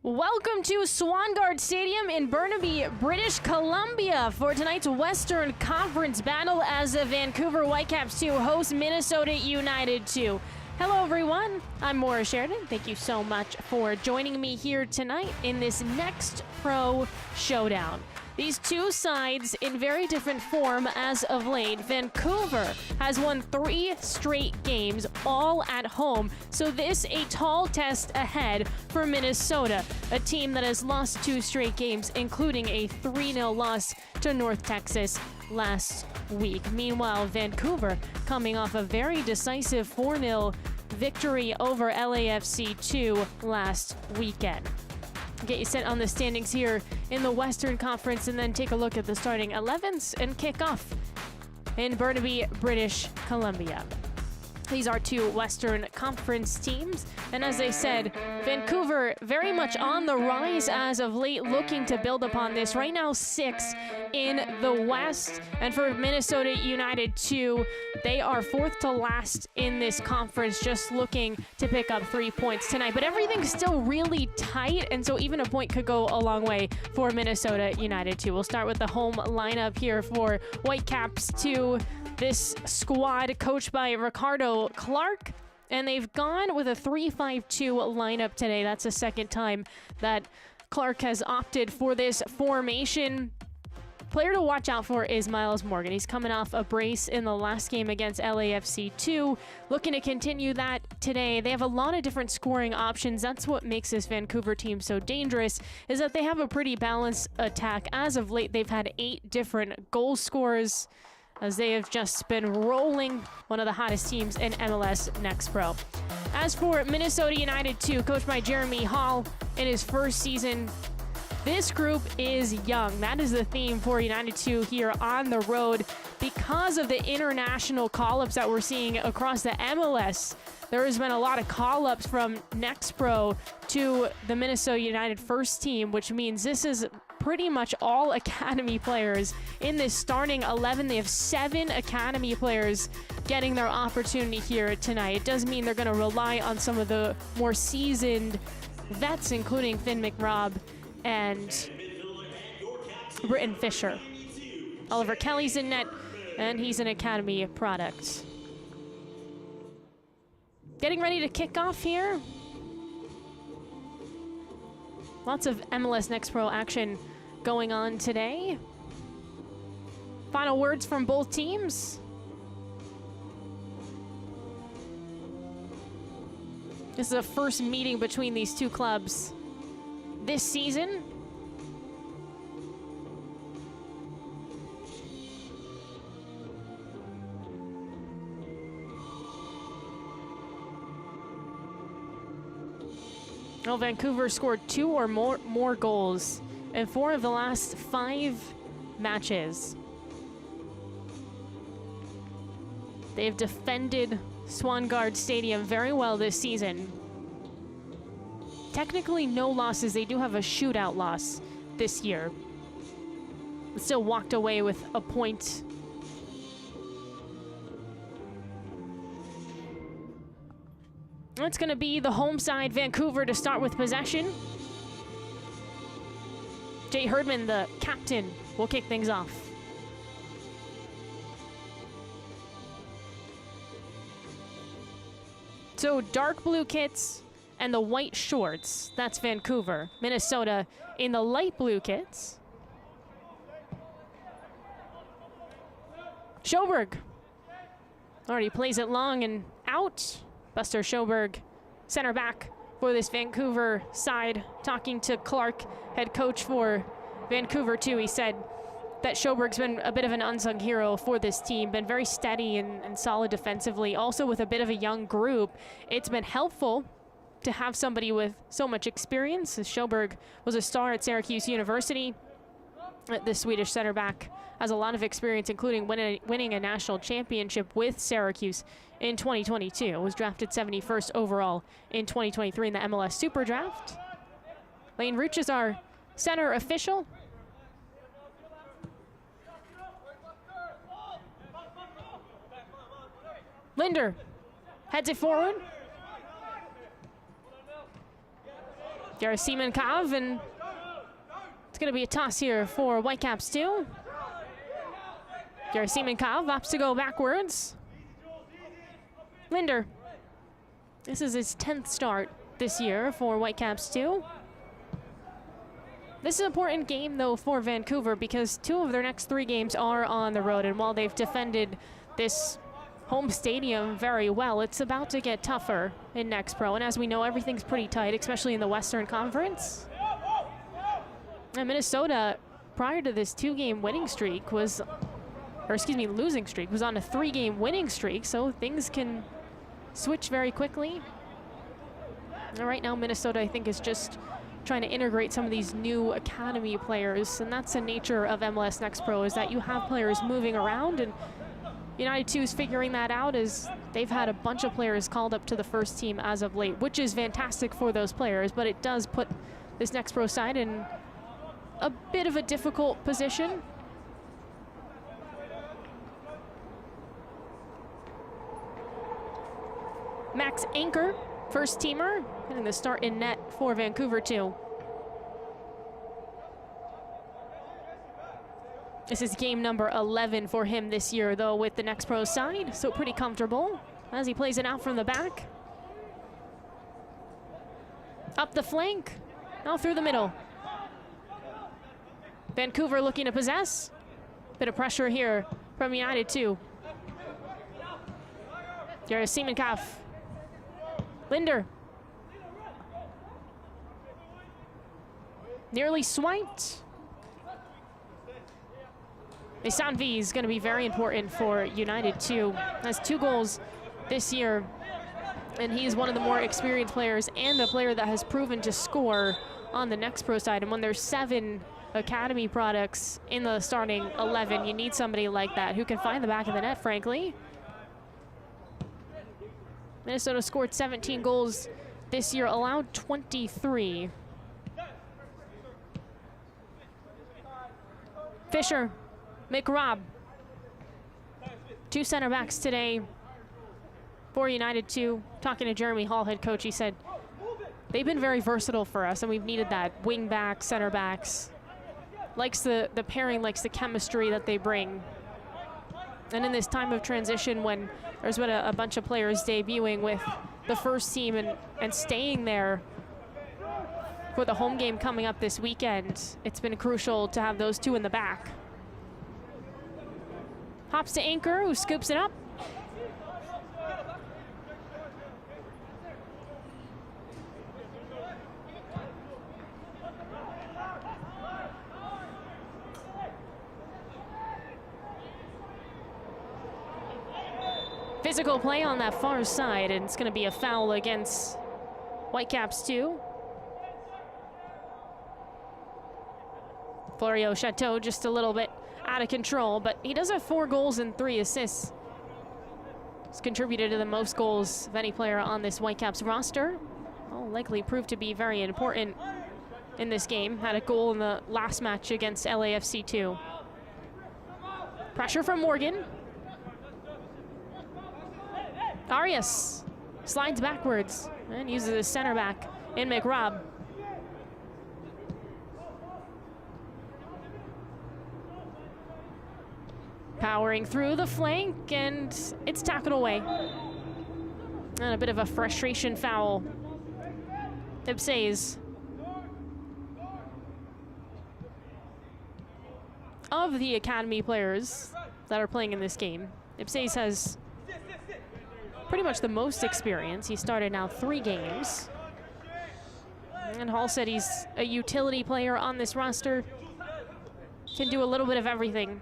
Welcome to Swangard Stadium in Burnaby, British Columbia for tonight's Western Conference battle as the Vancouver Whitecaps 2 host Minnesota United 2. Hello everyone, I'm Maura Sheridan. Thank you so much for joining me here tonight in this next pro showdown. These two sides in very different form as of late. Vancouver has won 3 straight games, all at home. So this a tall test ahead for Minnesota, a team that has lost 2 straight games, including a 3-0 loss to North Texas last week. Meanwhile, Vancouver coming off a very decisive 4-0 victory over LAFC2 last weekend. Get you set on the standings here in the Western Conference and then take a look at the starting 11s and kick off in Burnaby, British Columbia. These are 2 Western Conference teams, and as I said, Vancouver very much on the rise as of late, looking to build upon this. Right now, 6 in the West, and for Minnesota United 2, they are 4th to last in this conference, just looking to pick up 3 points tonight. But everything's still really tight, and so even a point could go a long way for Minnesota United 2. We'll start with the home lineup here for Whitecaps 2. This squad coached by Ricardo Clark, and they've gone with a 3-5-2 lineup today. That's the second time that Clark has opted for this formation. Player to watch out for is Miles Morgan. He's coming off a brace in the last game against LAFC2, looking to continue that today. They have a lot of different scoring options. That's what makes this Vancouver team so dangerous, is that they have a pretty balanced attack. As of late, they've had 8 different goal scorers, as they have just been rolling, one of the hottest teams in MLS Next Pro. As for Minnesota United 2, coached by Jeremy Hall in his first season, this group is young. That is the theme for United 2 here on the road. Because of the international call-ups that we're seeing across the MLS, there has been a lot of call-ups from Next Pro to the Minnesota United first team, which means this is pretty much all academy players in this starting 11. They have 7 academy players getting their opportunity here tonight. It does mean they're going to rely on some of the more seasoned vets, including Finn McRobb and Britton Fisher. Oliver Kelly's in net, and he's an academy product. Getting ready to kick off here. Lots of MLS Next Pro action going on today. Final words from both teams. This is a first meeting between these 2 clubs this season. Well, Vancouver scored 2 or more goals in 4 of the last 5 matches. They've defended Swangard Stadium very well this season. Technically no losses. They do have a shootout loss this year, but still walked away with a point. It's going to be the home side, Vancouver, to start with possession. Jay Herdman, the captain, will kick things off. So dark blue kits and the white shorts, that's Vancouver. Minnesota in the light blue kits. Sjoberg already plays it long and out. Buster Sjoberg, center back for this Vancouver side, talking to Clark, head coach for Vancouver too. He said that Sjoberg's been a bit of an unsung hero for this team, been very steady and solid defensively. Also with a bit of a young group, it's been helpful to have somebody with so much experience. Sjoberg was a star at Syracuse University. The Swedish center back has a lot of experience, including winning a national championship with Syracuse in 2022. Was drafted 71st overall in 2023 in the MLS Super Draft. Lane Rooch is our center official. Linder heads it forward. Yarasimenkov, and it's going to be a toss here for Whitecaps 2. Yarasimenkov opts to go backwards. Linder. This is his 10th start this year for Whitecaps 2. This is an important game, though, for Vancouver because 2 of their next 3 games are on the road, and while they've defended this home stadium very well, it's about to get tougher in Next Pro, and as we know, everything's pretty tight, especially in the Western Conference. And Minnesota, prior to this 2-game winning streak, losing streak, was on a 3-game winning streak, so things can switch very quickly. And right now, Minnesota, I think, is just trying to integrate some of these new academy players, and that's the nature of MLS Next Pro, is that you have players moving around, and United 2 is figuring that out as they've had a bunch of players called up to the first team as of late, which is fantastic for those players, but it does put this Next Pro side in a bit of a difficult position. Max Anchor, first teamer, getting the start in net for Vancouver 2. This is game number 11 for him this year, though, with the Next Pro side, so pretty comfortable as he plays it out from the back. Up the flank, now through the middle. Vancouver looking to possess. Bit of pressure here from United 2. Yarasimenkov. Linder. Nearly swiped. Isanvi is going to be very important for United 2. Has 2 goals this year, and he's one of the more experienced players and a player that has proven to score on the Next Pro side. And when there's 7 academy products in the starting 11, you need somebody like that who can find the back of the net, frankly. Minnesota scored 17 goals this year, allowed 23. Fisher, McRobb. 2 center backs today for United 2. Talking to Jeremy Hall, head coach, he said, they've been very versatile for us, and we've needed that. Wing backs, center backs. Likes the pairing, likes the chemistry that they bring. And in this time of transition, when there's been a bunch of players debuting with the first team and staying there for the home game coming up this weekend, it's been crucial to have those 2 in the back. Hops to Anchor, who scoops it up. Physical play on that far side, and it's going to be a foul against Whitecaps 2. Florio Chateau just a little bit out of control, but he does have 4 goals and 3 assists. He's contributed to the most goals of any player on this Whitecaps roster. Will likely prove to be very important in this game. Had a goal in the last match against LAFC2. Pressure from Morgan. Arias slides backwards and uses his center back in McRobb. Powering through the flank, and it's tackled away. And a bit of a frustration foul. Ipsays. Of the academy players that are playing in this game, Ipsays has pretty much the most experience. He started now 3 games. And Hall said he's a utility player on this roster. Can do a little bit of everything.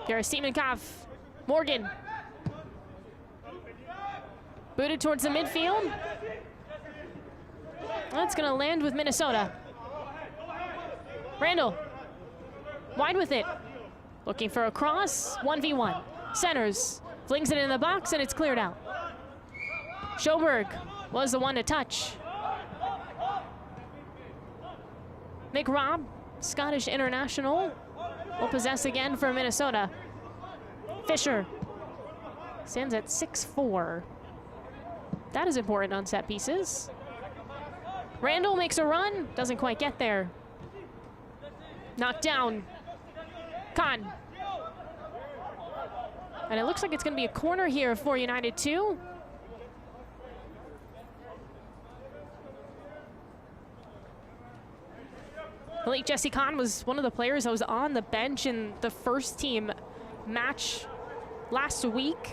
Yarasimenkov. Morgan. Booted towards the midfield. That's going to land with Minnesota. Randall. Wide with it. Looking for a cross. 1v1. Centers. Flings it in the box, and it's cleared out. Sjoberg was the one to touch. McRobb, Scottish international, will possess again for Minnesota. Fisher. Stands at 6'4". That is important on set pieces. Randall makes a run, doesn't quite get there. Knocked down. Khan. And it looks like it's going to be a corner here for United 2. I believe Jesse Khan was one of the players that was on the bench in the first team match last week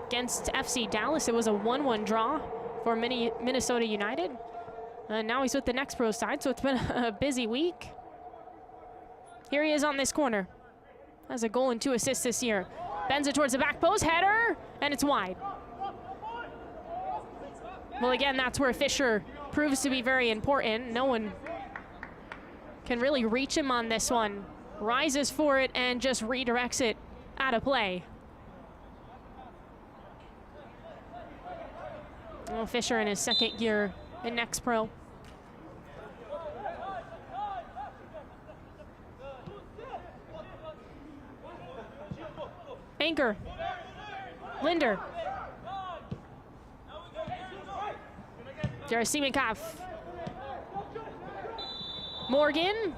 against FC Dallas. It was a 1-1 draw for Minnesota United. And now he's with the Next Pro side, so it's been a busy week. Here he is on this corner. Has a goal and 2 assists this year. Bends it towards the back post, header, and it's wide. Well, again, that's where Fisher proves to be very important. No one can really reach him on this one. Rises for it and just redirects it out of play. Oh, Fisher in his second year in Next Pro. Anchor. Linder. Jarasimenkov. Morgan.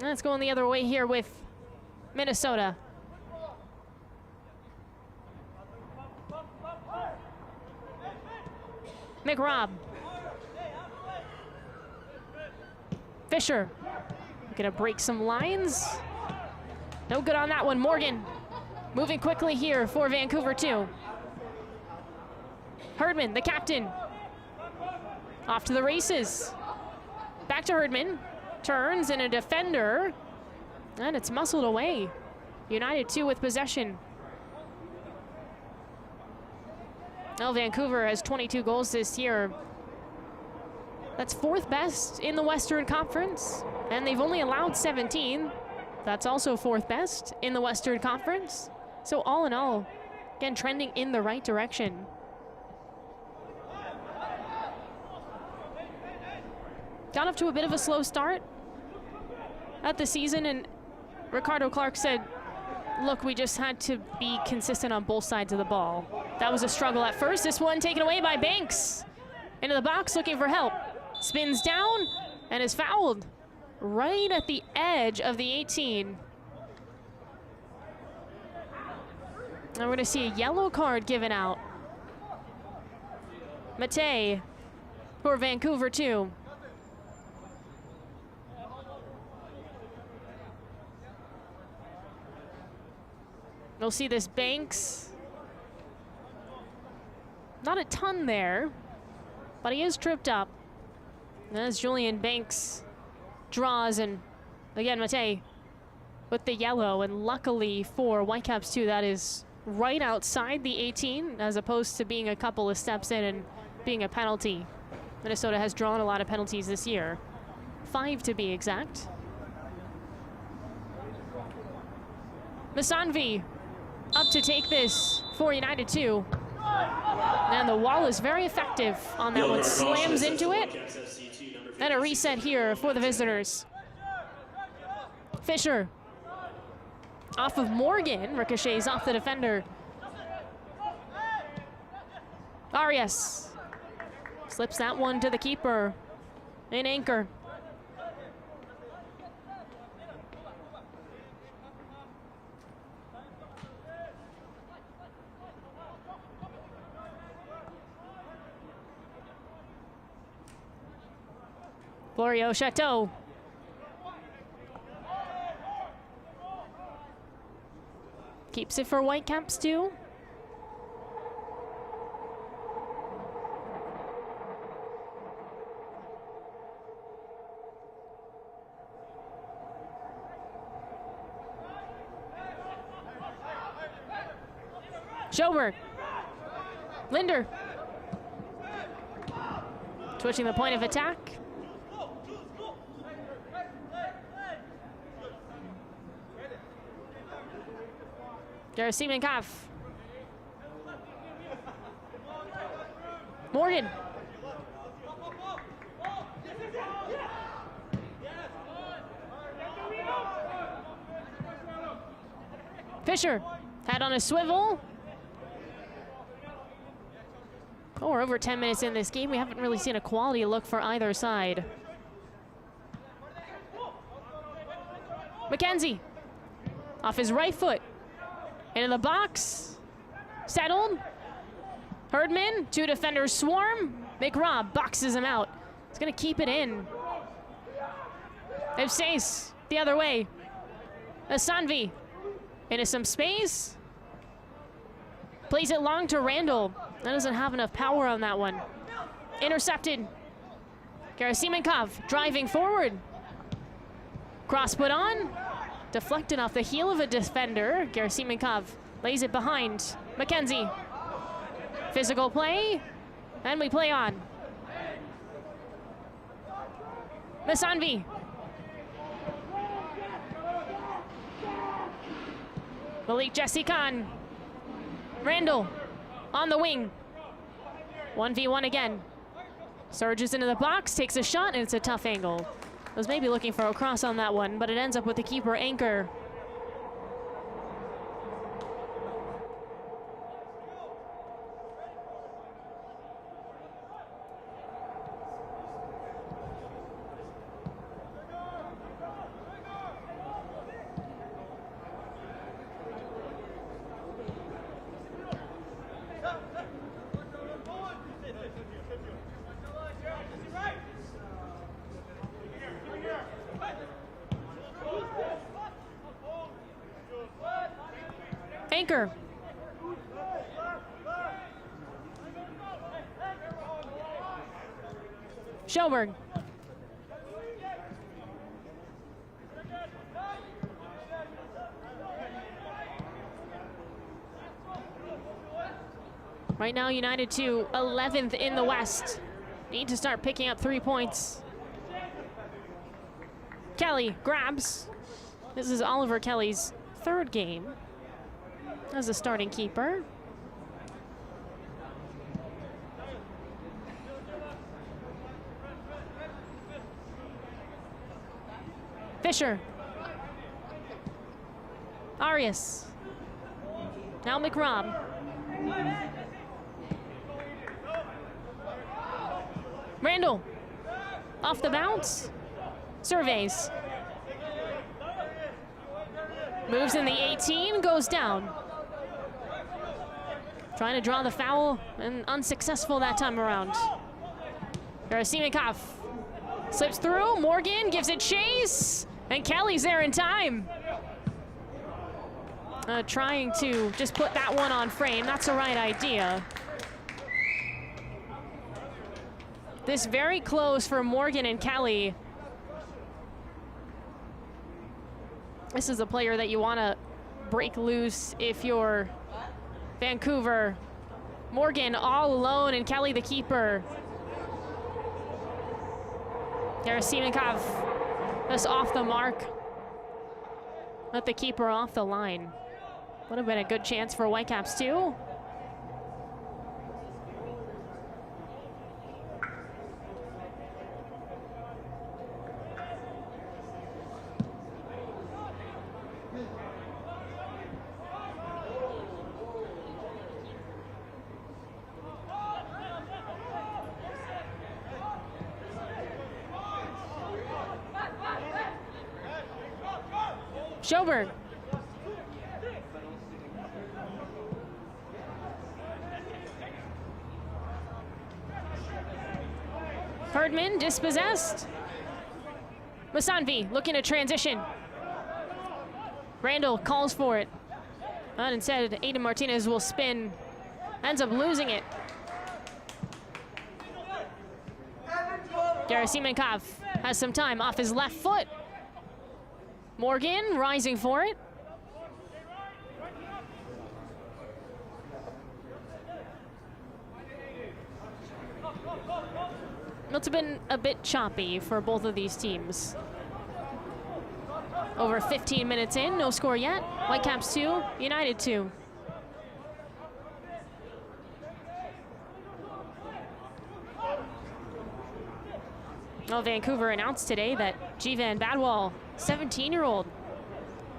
Let's go the other way here with Minnesota. McRobb. Fisher. Gonna break some lines. No good on that one. Morgan moving quickly here for Vancouver 2. Herdman, the captain. Off to the races. Back to Herdman. Turns in a defender. And it's muscled away. United 2 with possession. Now Vancouver has 22 goals this year. That's 4th best in the Western Conference. And they've only allowed 17. That's also 4th best in the Western Conference. So all in all, again, trending in the right direction. Got off to a bit of a slow start at the season, and Ricardo Clark said, look, we just had to be consistent on both sides of the ball. That was a struggle at first. This one taken away by Banks. Into the box looking for help. Spins down and is fouled right at the edge of the 18. And we're going to see a yellow card given out. Matei for Vancouver 2. We'll see this Banks. Not a ton there, but he is tripped up. As Julian Banks draws, and again, Matei with the yellow, and luckily for Whitecaps 2, that is right outside the 18, as opposed to being a couple of steps in and being a penalty. Minnesota has drawn a lot of penalties this year. 5 to be exact. Masanvi up to take this for United 2. And the wall is very effective on that one. Slams into it. And a reset here for the visitors. Fisher. Off of Morgan. Ricochets off the defender. Arias. Slips that one to the keeper. An anchor. Florio Chateau. Keeps it for Whitecaps 2. Schoberg. Linder. Switching the point of attack. Jarasimenkov. Morgan. Fisher, head on a swivel. Oh, we're over 10 minutes in this game. We haven't really seen a quality look for either side. McKenzie, off his right foot, into the box, settled. Herdman, two defenders swarm. McRobb boxes him out. He's gonna keep it in. Evstace, the other way. Asanvi, into some space. Plays it long to Randall. That doesn't have enough power on that one. Intercepted. Gerasimenkov driving forward. Cross put on. Deflected off the heel of a defender. Gerasimenkov lays it behind. McKenzie. Physical play. And we play on. Masanvi. Malik Jesse Khan. Randall on the wing. 1v1 again. Surges into the box, takes a shot, and it's a tough angle. I was maybe looking for a cross on that one, but it ends up with the keeper anchor. Anchor. Schoberg. Right now, United to 11th in the West. Need to start picking up 3 points. Kelly grabs. This is Oliver Kelly's third game as a starting keeper. Fisher. Arias. Now McRobb. Randall. Off the bounce. Surveys. Moves in the 18, goes down. Trying to draw the foul, and unsuccessful that time around. Gerasimenkov slips through, Morgan gives it chase, and Kelly's there in time. Trying to just put that one on frame, that's the right idea. This very close for Morgan and Kelly. This is a player that you want to break loose if you're Vancouver. Morgan all alone and Kelly the keeper. Gerasimenkov just off the mark. Let the keeper off the line. Would have been a good chance for Whitecaps too. Schoberg. Herdman dispossessed. Masanvi looking to transition. Randall calls for it. And instead, Aiden Martinez will spin. Ends up losing it. Gerasimenkov has some time off his left foot. Morgan rising for it. It's been a bit choppy for both of these teams. Over 15 minutes in, no score yet. Whitecaps 2, United 2. Well, Vancouver announced today that Jivan Badwal, 17-year-old,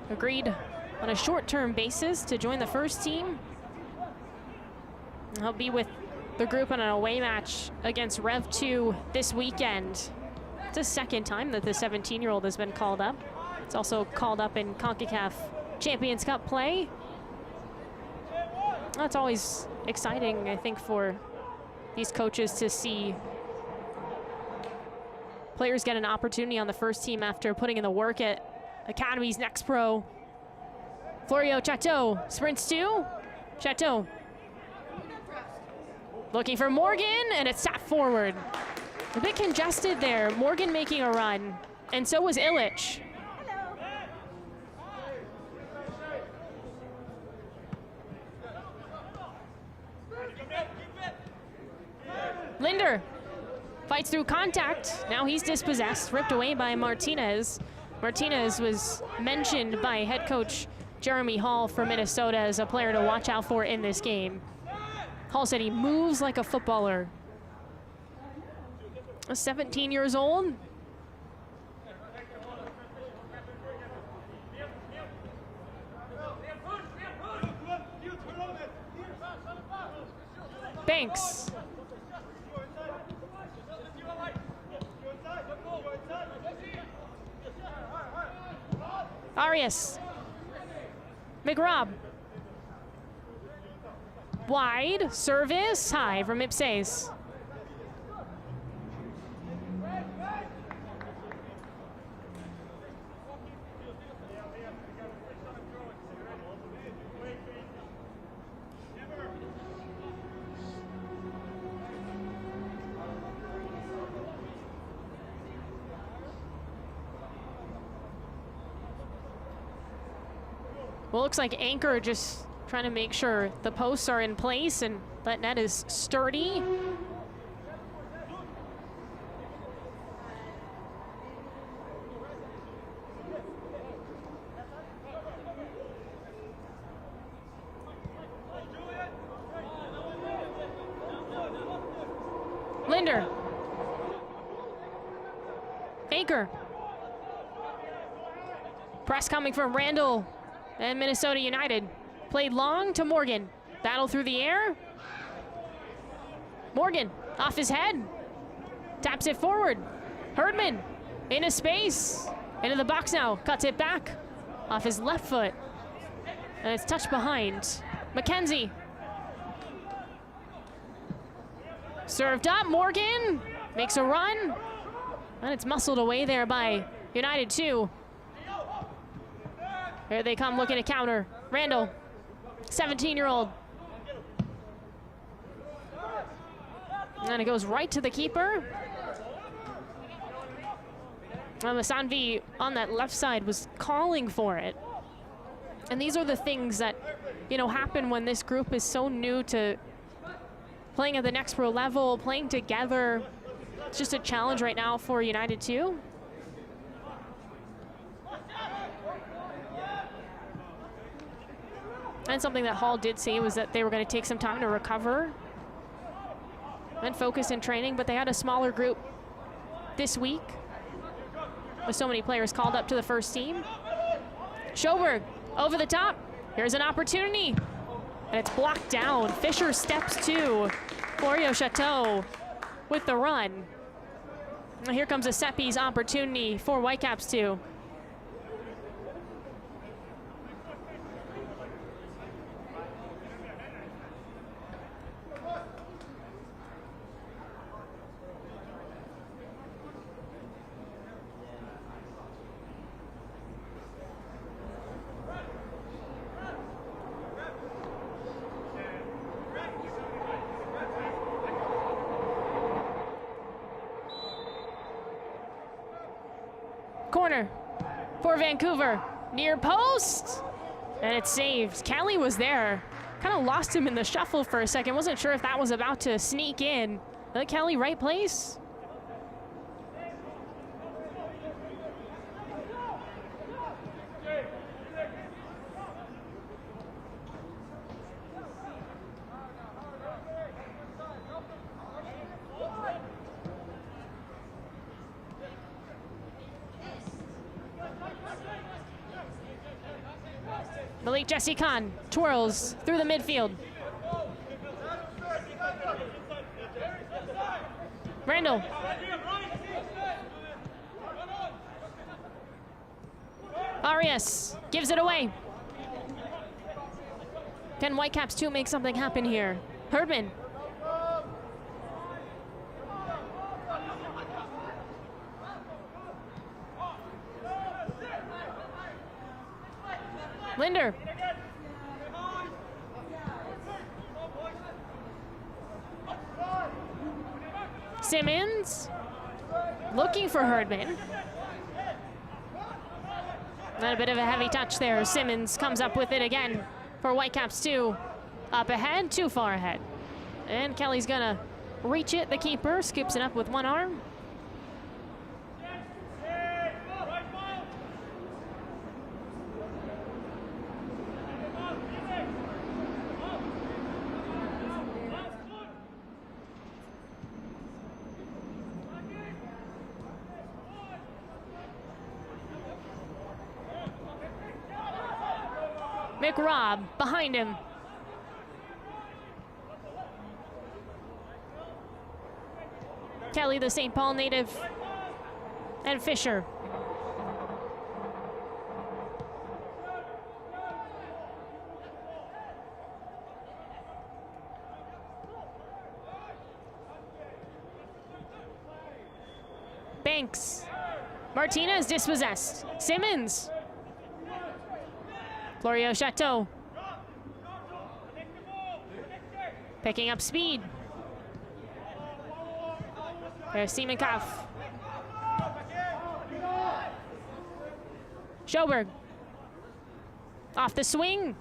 agreed on a short-term basis to join the first team. He'll be with the group on an away match against Rev 2 this weekend. It's the second time that the 17-year-old has been called up. It's also called up in CONCACAF Champions Cup play. That's always exciting, I think, for these coaches to see players get an opportunity on the first team after putting in the work at Academy's Next Pro. Florio Chateau sprints to Chateau. Looking for Morgan, and it's tapped forward. A bit congested there. Morgan making a run, and so was Illich. Linder fights through contact. Now he's dispossessed, ripped away by Martinez. Martinez was mentioned by head coach Jeremy Hall for Minnesota as a player to watch out for in this game. Hall said he moves like a footballer. 17 years old. Banks. Arias. McRobb. Wide, service, high from Ipses. Well, looks like Anchor just trying to make sure the posts are in place and that net is sturdy. Linder. Anchor. Press coming from Randall and Minnesota United. Played long to Morgan. Battle through the air. Morgan off his head. Taps it forward. Herdman into space. Into the box now. Cuts it back off his left foot. And it's touched behind. McKenzie. Served up. Morgan makes a run. And it's muscled away there by United 2. Here they come looking to counter. Randall, 17-year-old. And it goes right to the keeper. Masanvi on that left side was calling for it. And these are the things that, you know, happen when this group is so new to playing at the next pro level, playing together. It's just a challenge right now for United 2. And something that Hall did say was that they were going to take some time to recover and focus in training, but they had a smaller group this week with so many players called up to the first team. Schoberg over the top. Here's an opportunity, and it's blocked down. Fisher steps to Florio Chateau with the run. And here comes a set-piece opportunity for Whitecaps 2. Corner for Vancouver, near post, and it's saved. Kelly was there, kind of lost him in the shuffle for a second. Wasn't sure if that was about to sneak in. But Kelly, right place. Malik Jesse Khan twirls through the midfield. Randall. Arias gives it away. Can Whitecaps 2 make something happen here? Herdman. Linder. Simmons looking for Herdman. Not a bit of a heavy touch there. Simmons comes up with it again for Whitecaps 2. Up ahead, too far ahead. And Kelly's gonna reach it. The keeper scoops it up with one arm. McRobb behind him. Kelly, the St. Paul native, and Fisher. Banks. Martinez dispossessed. Simmons. Florio Chateau. Picking up speed. There's Siemenkopf. Schoberg. Off the swing.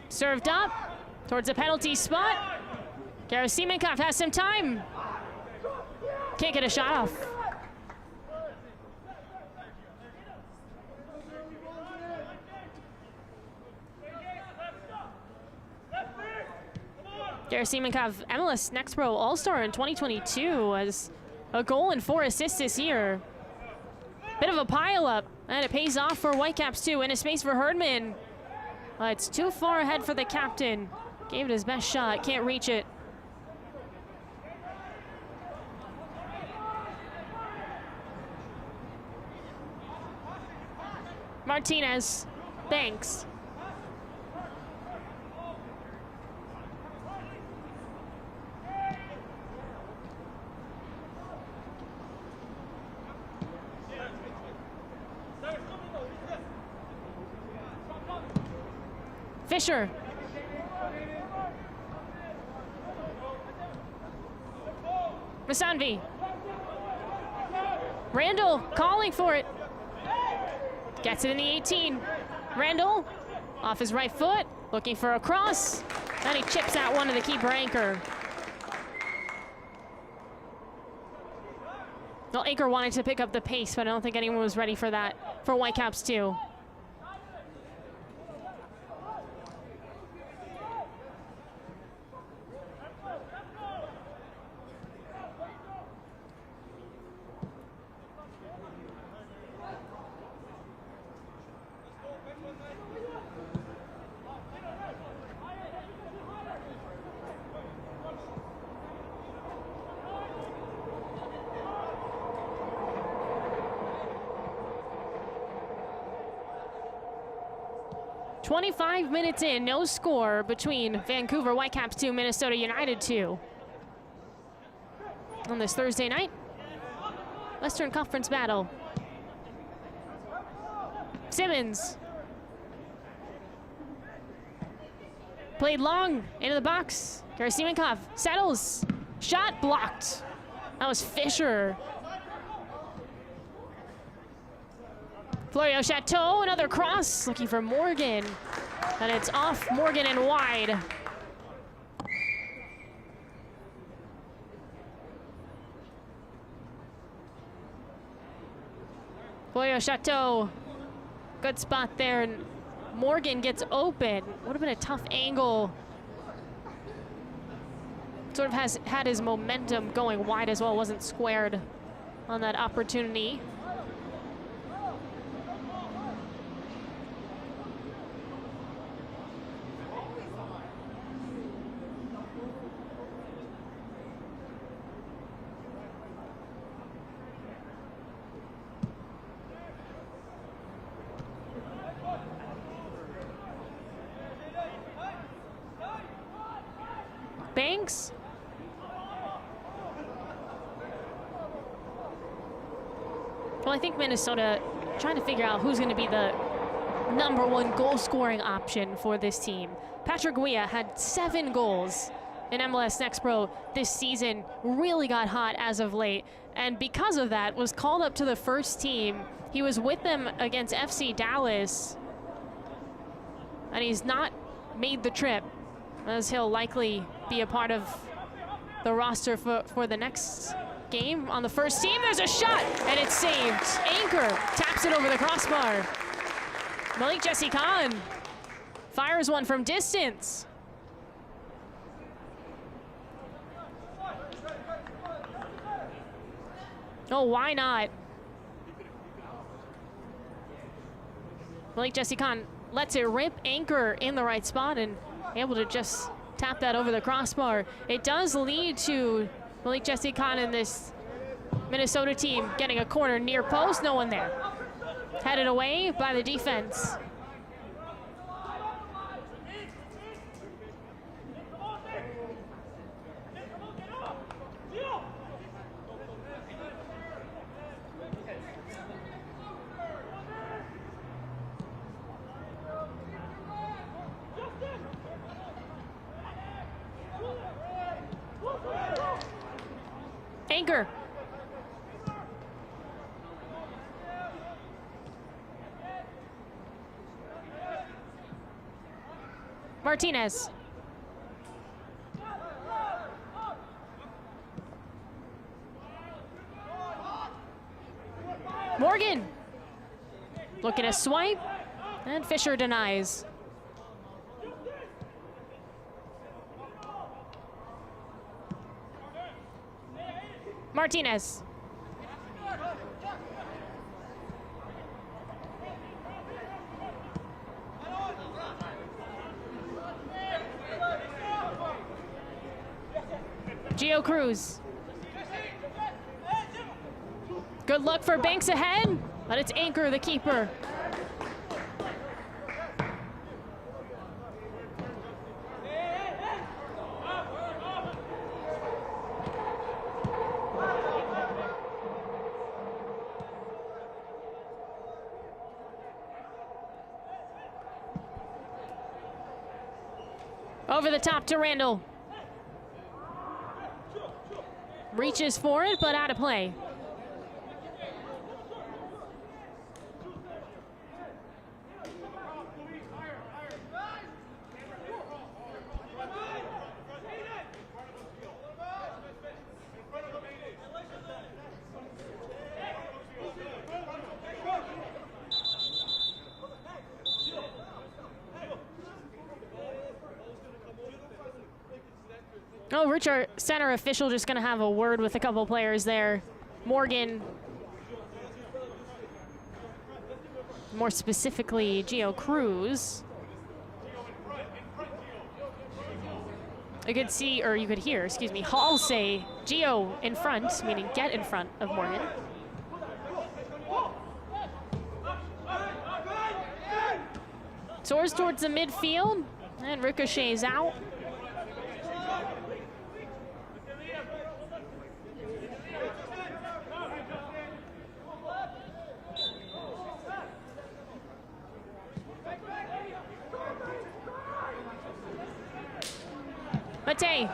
Served up towards a penalty spot. Gareth Siemenkopf has some time. Can't get a shot off. Gareth Siemenkopf, MLS Next Pro All-Star in 2022, has a goal and 4 assists this year. Bit of a pile-up, and it pays off for Whitecaps 2. In a space for Herdman. It's too far ahead for the captain. Gave it his best shot, can't reach it. Martinez, Banks. Fisher. Masanvi. Randall calling for it. Gets it in the 18. Randall off his right foot, looking for a cross. And he chips out one of the keeper anchor. Well, Anchor wanted to pick up the pace, but I don't think anyone was ready for that for Whitecaps 2. "25 minutes in, no score between Vancouver Whitecaps 2, Minnesota United 2. On this Thursday night, Western Conference battle. Simmons. Played long into the box. Gareth Siemenkopf settles. Shot blocked. That was Fisher. Florio Chateau, another cross, looking for Morgan. And it's off Morgan and wide. Florio Chateau, good spot there. And Morgan gets open. Would have been a tough angle. Sort of has had his momentum going wide as well, wasn't squared on that opportunity. Banks. Well, I think Minnesota trying to figure out who's going to be the #1 goal-scoring option for this team. Patrick Guia had 7 goals in MLS Next Pro this season, really got hot as of late, and because of that was called up to the first team. He was with them against FC Dallas, and he's not made the trip, as he'll likely be a part of the roster for the next game. On the first team, there's a shot, and it's saved. Anchor taps it over the crossbar. Malik Jesse Khan fires one from distance. Oh, why not? Malik Jesse Khan lets it rip. Anchor in the right spot and able to just tap that over the crossbar. It does lead to Malik Jesse Khan and this Minnesota team getting a corner near post. No one there. Headed away by the defense. Anchor. Martinez. Morgan. Looking to swipe, and Fisher denies. Martinez. Gio Cruz. Good luck for Banks ahead, but it's Anchor, the keeper. Over the top to Randall. Reaches for it, but out of play. Oh, Richard, center official, just going to have a word with a couple players there. Morgan, more specifically, Gio Cruz. You could see, or you could hear, excuse me, Hall say Gio in front, meaning get in front of Morgan. Soars towards the midfield, and ricochets out. Mate.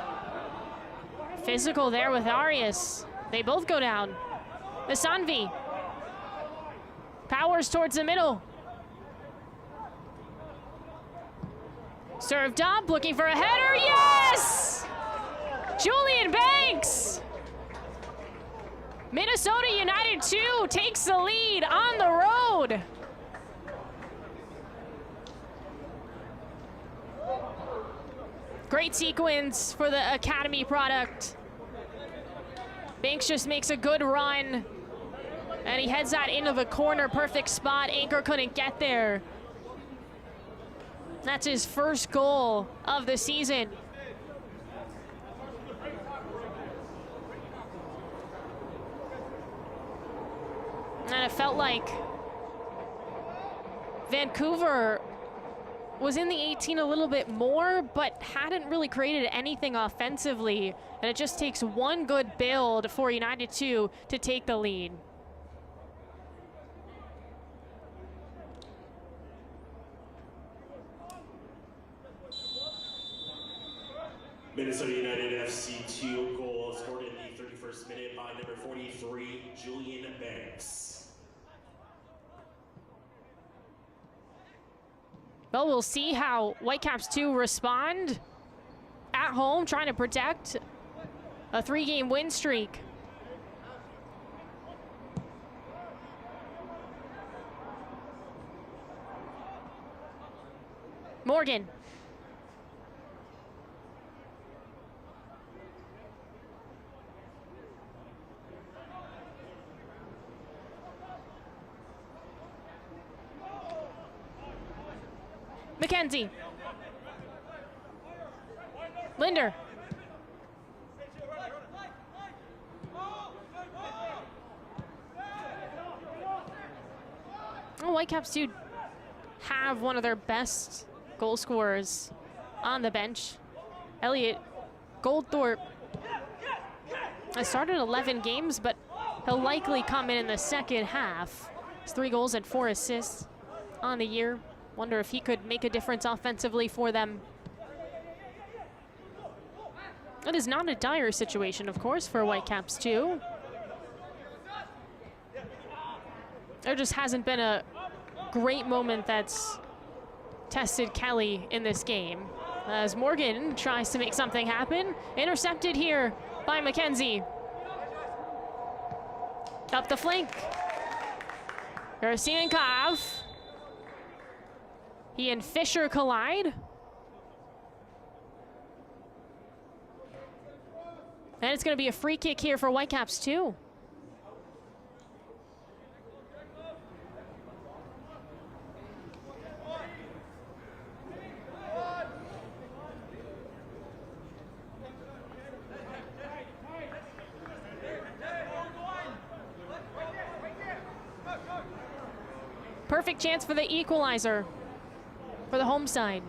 Physical there with Arias. They both go down. Misanvi. Powers towards the middle. Served up, looking for a header. Yes! Julian Banks. Minnesota United 2 takes the lead on the road. Great sequence for the Academy product. Banks just makes a good run, and he heads that into the corner. Perfect spot. Anchor couldn't get there. That's his first goal of the season. And it felt like Vancouver was in the 18 a little bit more, but hadn't really created anything offensively. And it just takes one good build for United 2 to take the lead. Minnesota United FC2 goal scored in the 31st minute by number 43, Julian Banks. Well, we'll see how Whitecaps 2 respond at home, trying to protect a 3-game win streak. Morgan. McKenzie. Linder. Oh, Whitecaps do have one of their best goal scorers on the bench. Elliot Goldthorpe has started 11 games, but he'll likely come in the second half. It's 3 goals and 4 assists on the year. Wonder if he could make a difference offensively for them. It is not a dire situation, of course, for Whitecaps 2. There just hasn't been a great moment that's tested Kelly in this game. As Morgan tries to make something happen. Intercepted here by McKenzie. Up the flank. Gerasimenkov. He and Fisher collide. And it's going to be a free kick here for Whitecaps 2. Perfect chance for the equalizer for the home side.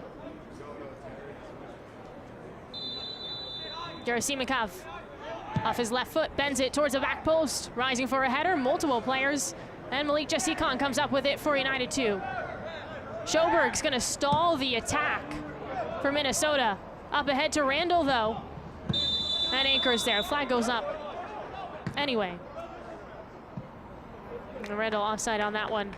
Gerasimenkov off his left foot, bends it towards the back post, rising for a header, multiple players, and Malik Jesse Khan comes up with it for United 2. Schoberg's gonna stall the attack for Minnesota. Up ahead to Randall though, and anchors there, flag goes up. Anyway, Randall offside on that one.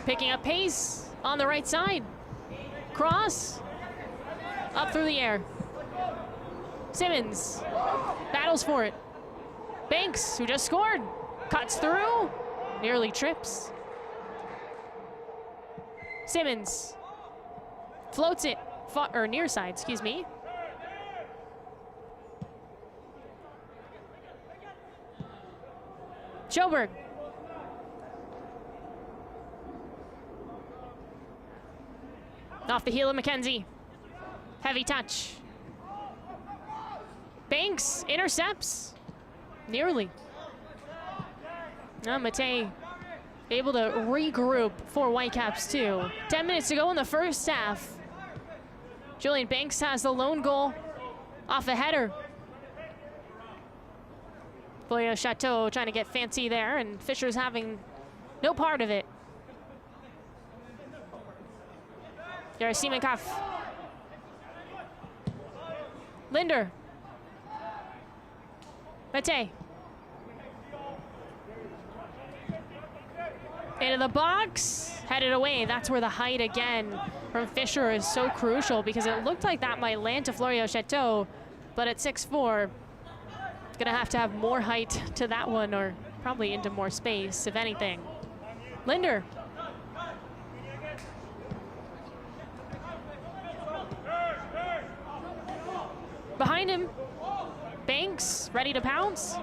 Picking up pace on the right side. Cross. Up through the air. Simmons battles for it. Banks, who just scored, cuts through. Nearly trips. Simmons floats it, or near side, excuse me. Schoberg. Off the heel of McKenzie. Heavy touch. Banks intercepts. Nearly. Now Matei able to regroup for Whitecaps 2. 10 minutes to go in the first half. Julian Banks has the lone goal off a header. Florio Chateau trying to get fancy there, and Fisher's having no part of it. Gerasimenkov. Linder. Matei. Into the box, headed away. That's where the height again from Fisher is so crucial, because it looked like that might land to Florio Chateau, but at 6'4", gonna have to have more height to that one, or probably into more space, if anything. Linder. Behind him, Banks, ready to pounce.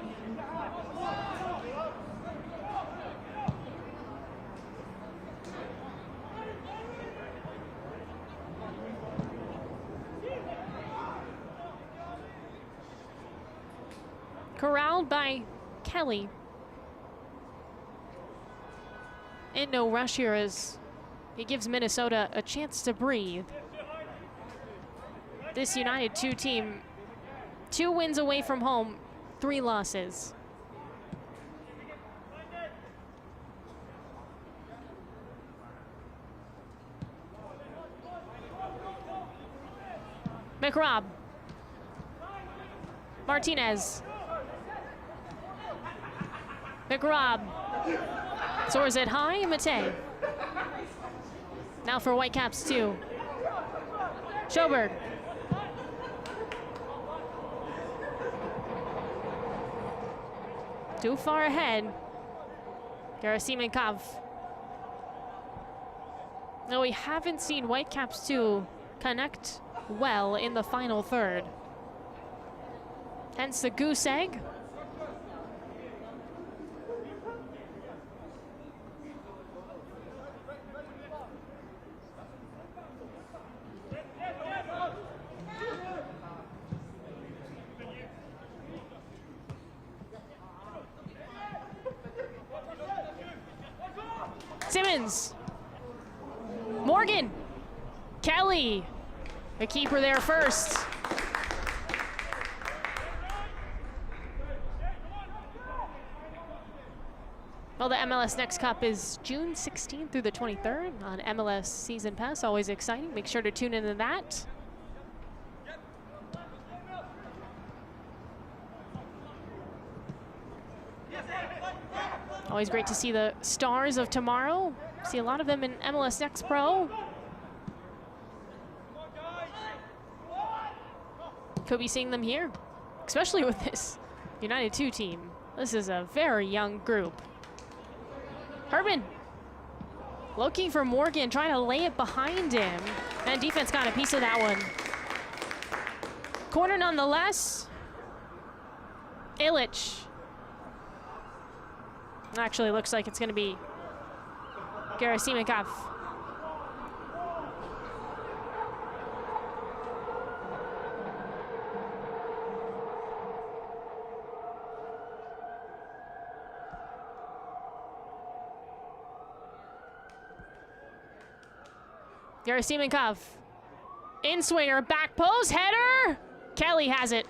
Corralled by Kelly. And no rush here as he gives Minnesota a chance to breathe. This United 2 team, 2 wins away from home, 3 losses. McRobb. Martinez. McRobb. Soars it high, Matei. Now for Whitecaps 2. Schoberg. Too far ahead. Gerasimenkov. No, we haven't seen Whitecaps 2 connect well in the final third. Hence the goose egg. Simmons. Morgan. Kelly. The keeper there first. Well, the MLS Next Cup is June 16th through the 23rd on MLS Season Pass. Always exciting. Make sure to tune into that. Always great to see the stars of tomorrow. See a lot of them in MLS Next Pro. Could be seeing them here, especially with this United 2 team. This is a very young group. Herdman looking for Morgan, trying to lay it behind him. And defense got a piece of that one. Corner nonetheless. Illich. Actually looks like it's going to be Gerasimenkov. Gerasimenkov. In swinger, back post, header! Kelly has it.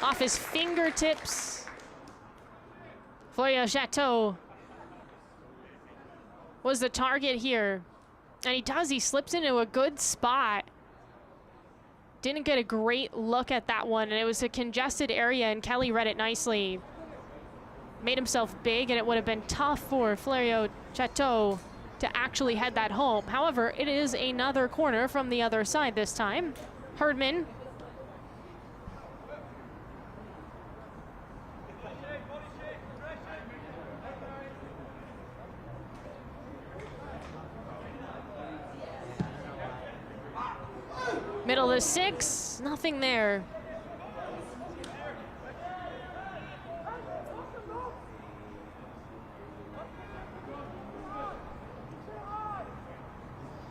Off his fingertips. Florio Chateau was the target here. And he slips into a good spot. Didn't get a great look at that one, and it was a congested area, and Kelly read it nicely. Made himself big, and it would have been tough for Florio Chateau to actually head that home. However, it is another corner from the other side this time. Herdman. Middle of the 6, nothing there.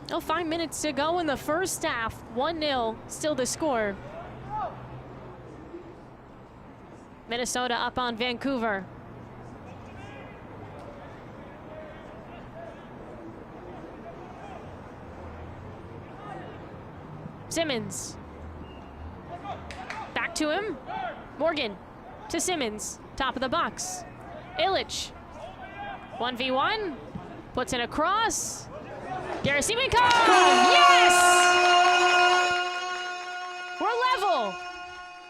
Oh, 5 minutes to go in the first half. 1-0, still the score. Minnesota up on Vancouver. Simmons. Back to him. Morgan to Simmons. Top of the box. Illich. 1v1. Puts in a cross. Gerasimenkov! Yes! We're level.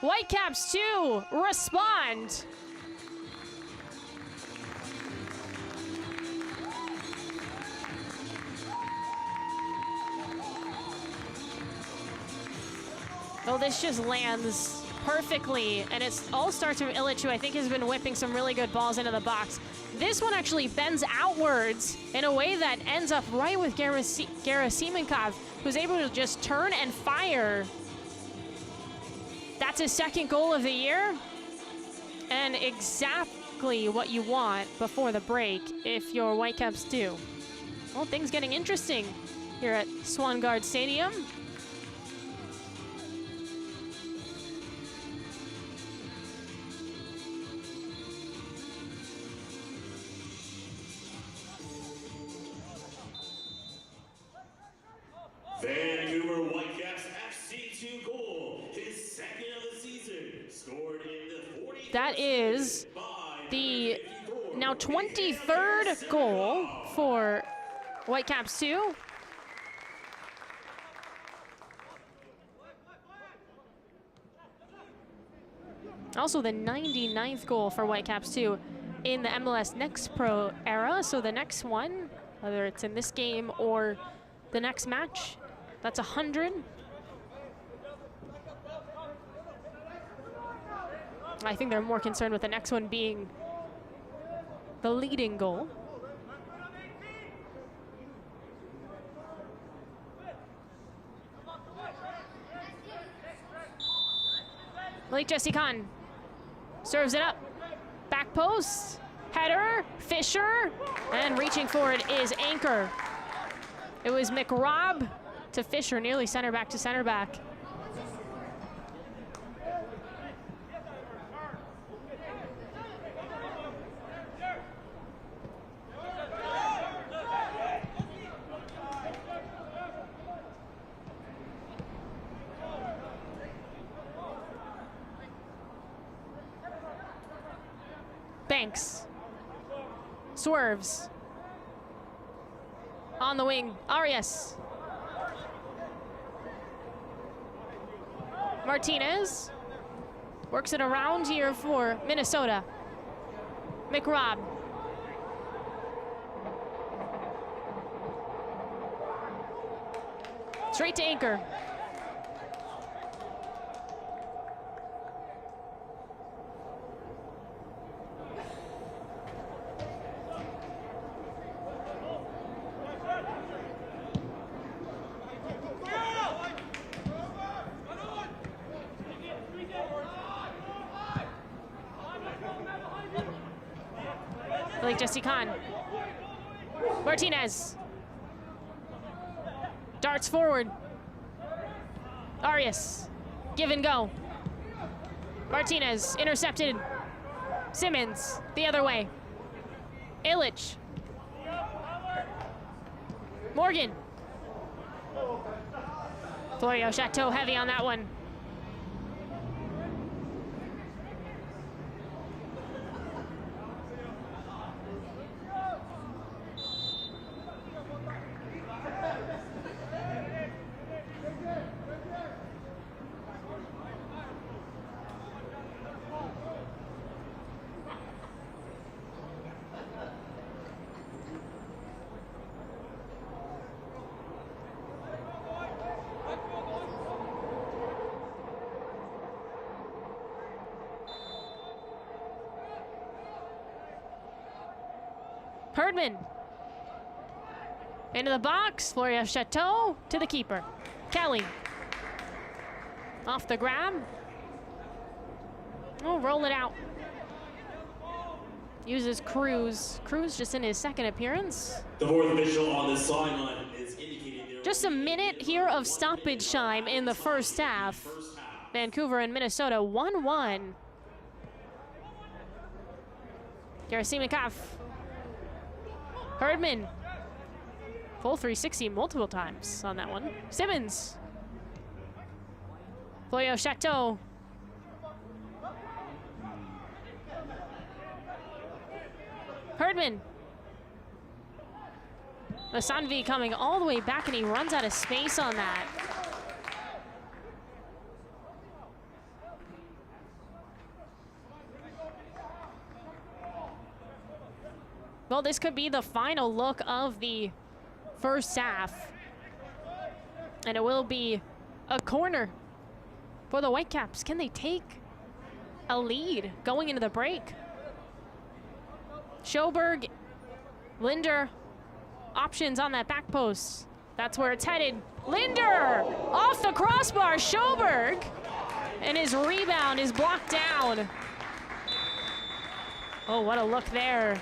Whitecaps 2 respond. Oh, this just lands perfectly, and it all starts from Illich, who I think has been whipping some really good balls into the box. This one actually bends outwards in a way that ends up right with Gerasimenkov, who's able to just turn and fire. That's his second goal of the year, and exactly what you want before the break if your Whitecaps do. Well, things getting interesting here at Swangard Stadium. That is the now 23rd goal for Whitecaps 2. Also the 99th goal for Whitecaps 2 in the MLS Next Pro era. So the next one, whether it's in this game or the next match, that's 100. I think they're more concerned with the next one being the leading goal. Malik Jesse Khan serves it up. Back post, header, Fisher, and reaching for it is Anchor. It was McRobb to Fisher, nearly center back to center back. Banks swerves on the wing. Arias. Martinez works it around here for Minnesota. McRobb. Straight to Anchor. Like Jesse Khan. Martinez. Darts forward. Arias. Give and go. Martinez intercepted. Simmons the other way. Illich. Morgan. Florio Chateau heavy on that one. Herdman. Into the box. Florio Chateau to the keeper. Kelly. Off the grab. Oh, roll it out. Uses Cruz. Cruz just in his second appearance. The fourth official on the sideline is indicating just a minute here of stoppage time in the first half. Vancouver and Minnesota 1-1. Gerasimakov. Herdman. Full 360 multiple times on that one. Simmons. Florio Chateau. Herdman. Masanvi coming all the way back, and he runs out of space on that. Well, this could be the final look of the first half. And it will be a corner for the Whitecaps. Can they take a lead going into the break? Schoberg, Linder, options on that back post. That's where it's headed. Linder off the crossbar, Schoberg, and his rebound is blocked down. Oh, what a look there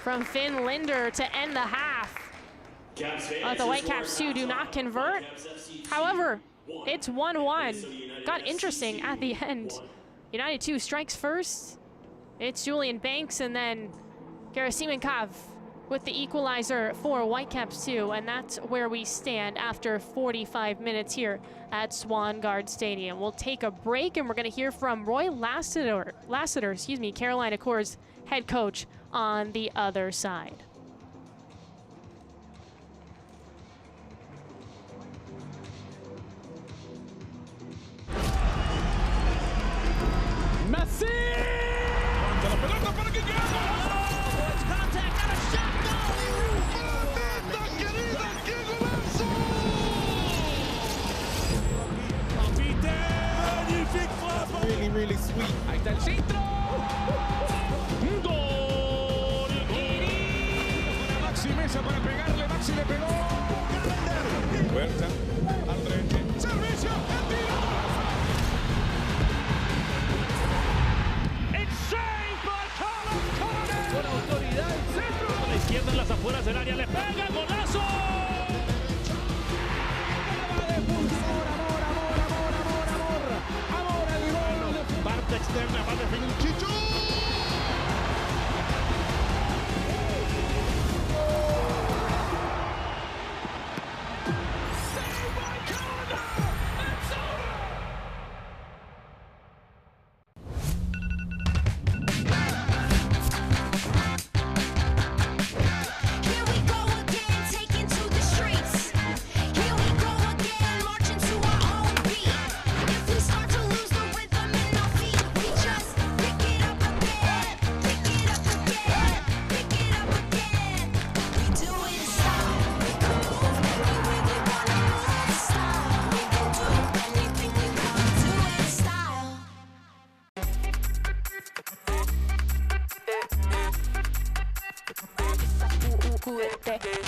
from Finn Linder to end the half. The Whitecaps 2 do not convert. However, it's 1-1. Got interesting at the end. United 2 strikes first. It's Julian Banks and then Gerasimakov with the equalizer for Whitecaps 2, and that's where we stand after 45 minutes here at Swangard Stadium. We'll take a break, and we're going to hear from Roy Lassiter, Carolina Corps' head coach, on the other side. Really sweet. Ahí está el centro. Un gol. Maxi Mesa para pegarle. Maxi le pegó. Puerta. Al frente. Servicio. It's saved by Carlos Corner. Con autoridad. Centro. A la izquierda en las afueras del área. Le pega. Golazo. Parte externa, va a definir Chicho.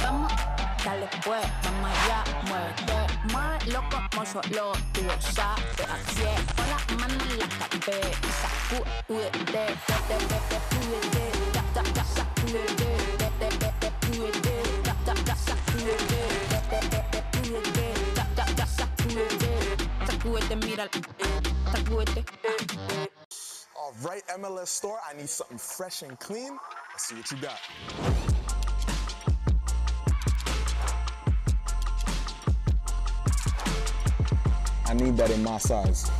Vamos, dale pues, vamos allá, muévete más loco como solo tú lo sabes. Así es, con las manos en la cabeza, sacúdete, sacúdete, mira, sacúdete. All right, MLS store, I need something fresh and clean. Let's see what you got. I need that in my size.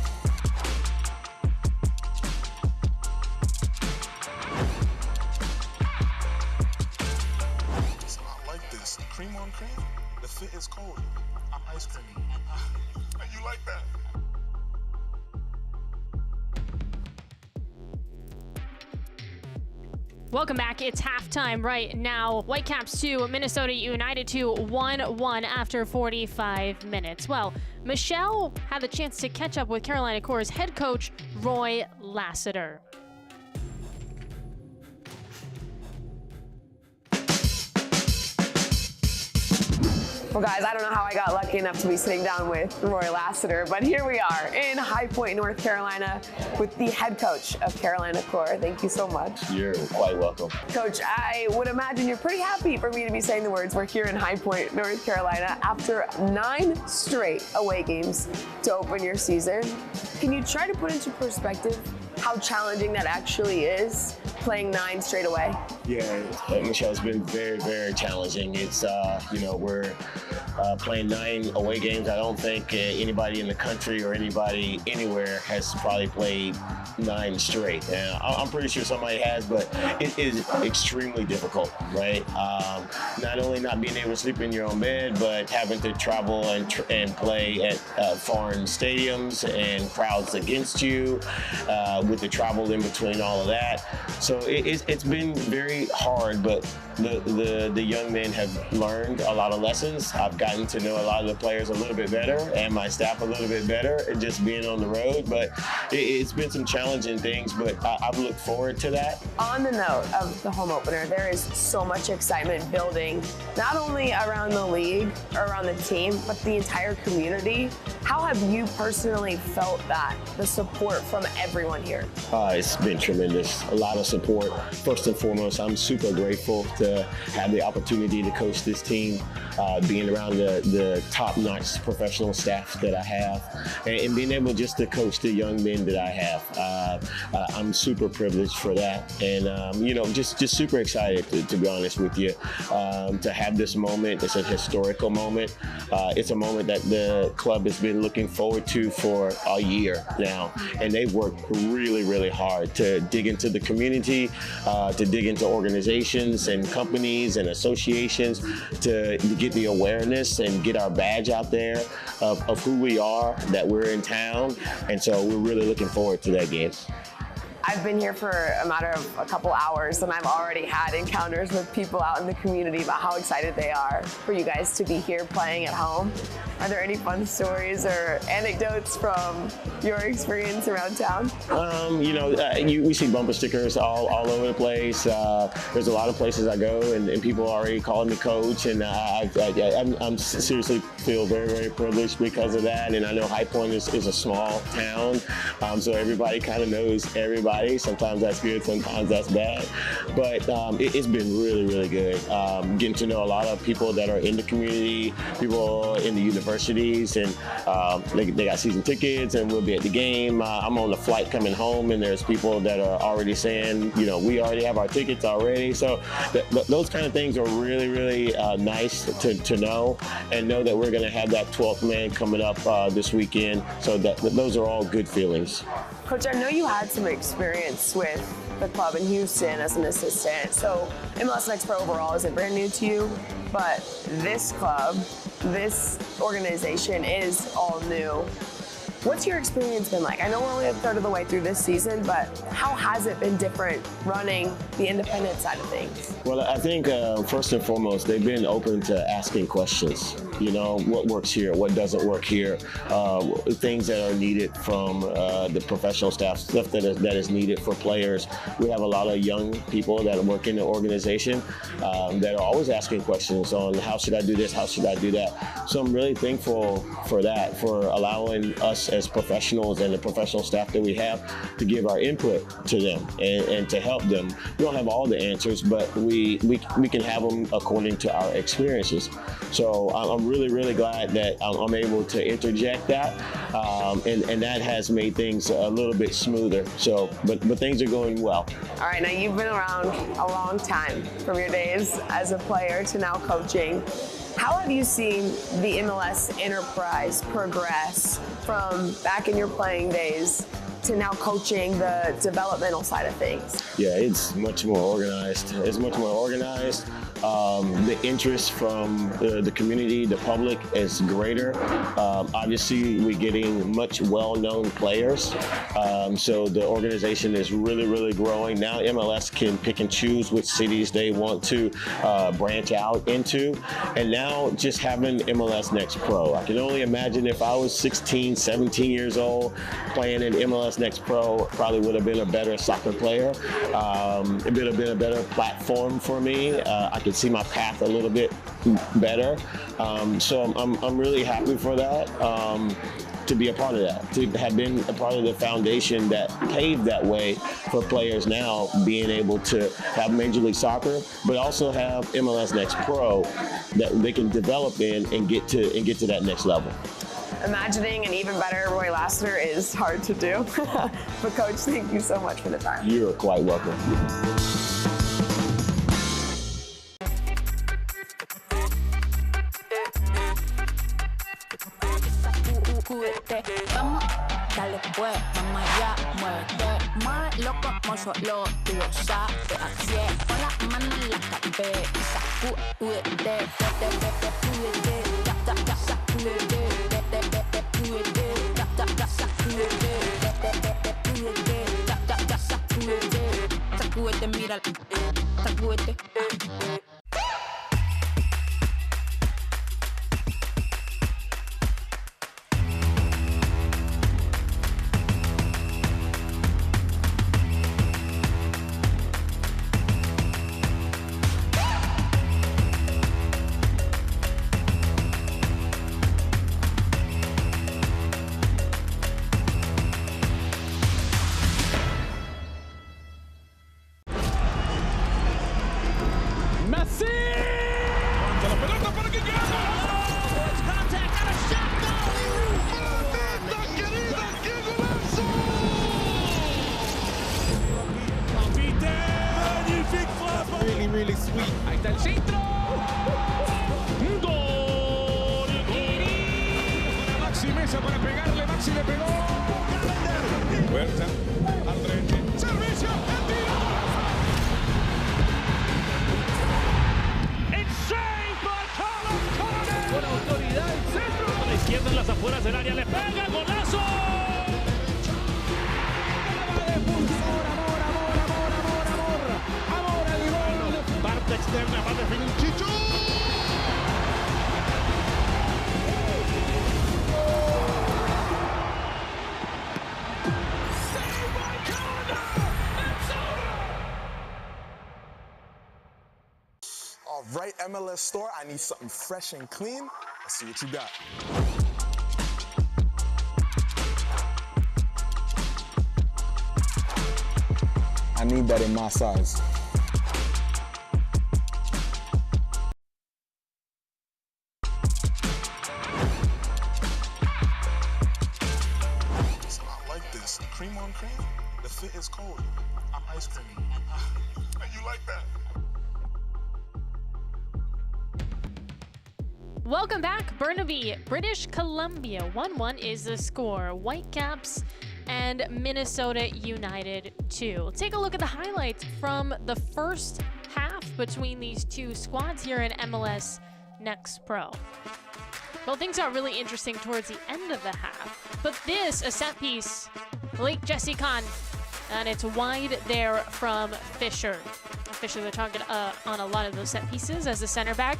So I like this. Cream on cream. The fit is cold. I'm ice cream. You like that? Welcome back. It's halftime right now. Whitecaps 2, Minnesota United 2, 1-1 after 45 minutes. Well, Michelle had the chance to catch up with Carolina Corps' head coach, Roy Lassiter. Well, guys, I don't know how I got lucky enough to be sitting down with Roy Lassiter, but here we are in High Point, North Carolina, with the head coach of Carolina Corps. Thank you so much. You're quite welcome. Coach, I would imagine you're pretty happy for me to be saying the words. We're here in High Point, North Carolina, after 9 straight away games to open your season. Can you try to put into perspective how challenging that actually is, playing 9 straight away? Yeah, Michelle, it's been very, very challenging. It's, we're playing 9 away games. I don't think anybody in the country or anybody anywhere has probably played 9 straight. Now, I'm pretty sure somebody has, but it is extremely difficult, right? Not only not being able to sleep in your own bed, but having to travel and play at foreign stadiums and crowds against you, with the travel in between all of that. So it's been very hard, but the young men have learned a lot of lessons. I've gotten to know a lot of the players a little bit better and my staff a little bit better, just being on the road. But it's been some challenging things, but I've looked forward to that. On the note of the home opener, there is so much excitement building, not only around the league or around the team, but the entire community. How have you personally felt that, the support from everyone here? It's been tremendous. A lot of support. First and foremost, I'm super grateful to have the opportunity to coach this team, being around the top-notch professional staff that I have, and being able just to coach the young men that I have. I'm super privileged for that, and you know, just super excited to be honest with you, to have this moment. It's a historical moment. It's a moment that the club has been looking forward to for a year now, and they've worked really, really hard to dig into the community, to dig into organizations and companies and associations, to get the awareness and get our badge out there of who we are, that we're in town, and so we're really looking forward to that game. I've been here for a matter of a couple hours, and I've already had encounters with people out in the community about how excited they are for you guys to be here playing at home. Are there any fun stories or anecdotes from your experience around town? You know, we see bumper stickers all over the place. There's a lot of places I go, and people are already calling me coach, and I'm seriously feel very, very privileged because of that. And I know High Point is a small town, so everybody kind of knows everybody. Sometimes that's good, sometimes that's bad. But it's been really, really good. Getting to know a lot of people that are in the community, people in the universities, and they got season tickets, and we'll be at the game. I'm on the flight coming home, and there's people that are already saying, you know, we already have our tickets already. So those kind of things are really, really nice to know, and know that we're going to have that 12th man coming up this weekend. So those are all good feelings. Coach, I know you had some experience with the club in Houston as an assistant, so MLS Next Pro overall isn't brand new to you, but this club, this organization is all new. What's your experience been like? I know we're only a third of the way through this season, but how has it been different running the independent side of things? Well, I think first and foremost, they've been open to asking questions. You know, what works here, what doesn't work here, things that are needed from the professional staff, stuff that is needed for players. We have a lot of young people that work in the organization that are always asking questions on how should I do this, how should I do that. So I'm really thankful for that, for allowing us as professionals and the professional staff that we have to give our input to them and to help them. We don't have all the answers, but we can have them according to our experiences. So I'm really, really glad that I'm able to interject that, and that has made things a little bit smoother. So, but things are going well. All right, now you've been around a long time, from your days as a player to now coaching. How have you seen the MLS enterprise progress from back in your playing days to now coaching the developmental side of things? Yeah, it's much more organized. It's much more organized. The interest from the community, the public, is greater. Obviously, we're getting much well-known players. So the organization is really, really growing. Now MLS can pick and choose which cities they want to branch out into. And now just having MLS Next Pro. I can only imagine if I was 16, 17 years old playing in MLS Next Pro, probably would have been a better soccer player. It would have been a better platform for me. I could see my path a little bit better. So I'm really happy for that. To be a part of that, to have been a part of the foundation that paved that way for players now being able to have Major League Soccer, but also have MLS Next Pro that they can develop in and get to that next level. Imagining an even better Roy Lassiter is hard to do. But Coach, thank you so much for the time. You're quite welcome. Vamos, dale pues, vamos allá, muévete más loco, como solo tú lo sabes. Así es, con las manos en la cabeza, sacúdete, sacúdete, mira, sacúdete. ¡Sí! ¡Levanta la pelota para que quede! Contact, got a shot, ¡Mamita querida, qué golazo! Magnifique frappe. Really, really sweet. Ahí está el centro. ¡Gol! Maxi Mesa para pegarle, Maxi le pegó. Huerta, al frente, servicio, el tiro. It's saved by Carlos Corner. Con autoridad el centro. A la izquierda en las afueras del área le pega, golazo. Amor al gol. Parte externa va a definir Chicho. All right, MLS store, I need something fresh and clean. Let's see what you got. I need that in my size. It's not like this. Cream on cream? The fit is cold. I'm ice cream. You like that? Welcome back, Burnaby, British Columbia. 1-1 is the score. Whitecaps and Minnesota United 2. Let's take a look at the highlights from the first half between these two squads here in MLS Next Pro. Well, things got really interesting towards the end of the half, but this, a set piece, Lake Jesse Khan, and it's wide there from Fisher. Fisher the target on a lot of those set pieces as the center back.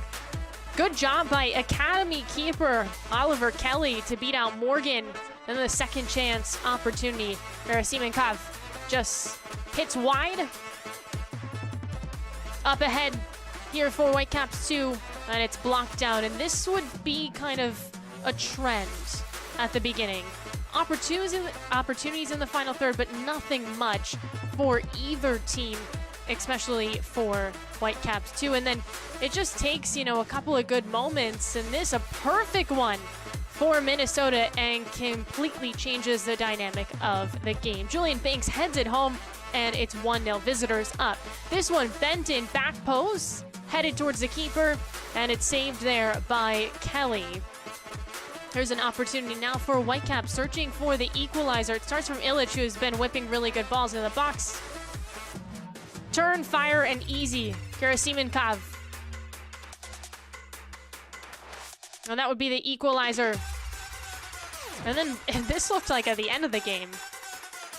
Good job by Academy keeper Oliver Kelly to beat out Morgan. Then the second chance opportunity where Simenkov just hits wide. Up ahead here for Whitecaps 2, and it's blocked down. And this would be kind of a trend at the beginning. Opportunities in the final third, but nothing much for either team, especially for Whitecaps 2. And then it just takes, a couple of good moments, and this a perfect one for Minnesota and completely changes the dynamic of the game. Julian Banks heads it home, and it's 1-0, visitors up. This one bent in back post, headed towards the keeper, and it's saved there by Kelly. There's an opportunity now for Whitecaps searching for the equalizer. It starts from Illich, who's been whipping really good balls in the box. Turn, fire, and easy. Gerasimenkov. And that would be the equalizer. And then this looked like at the end of the game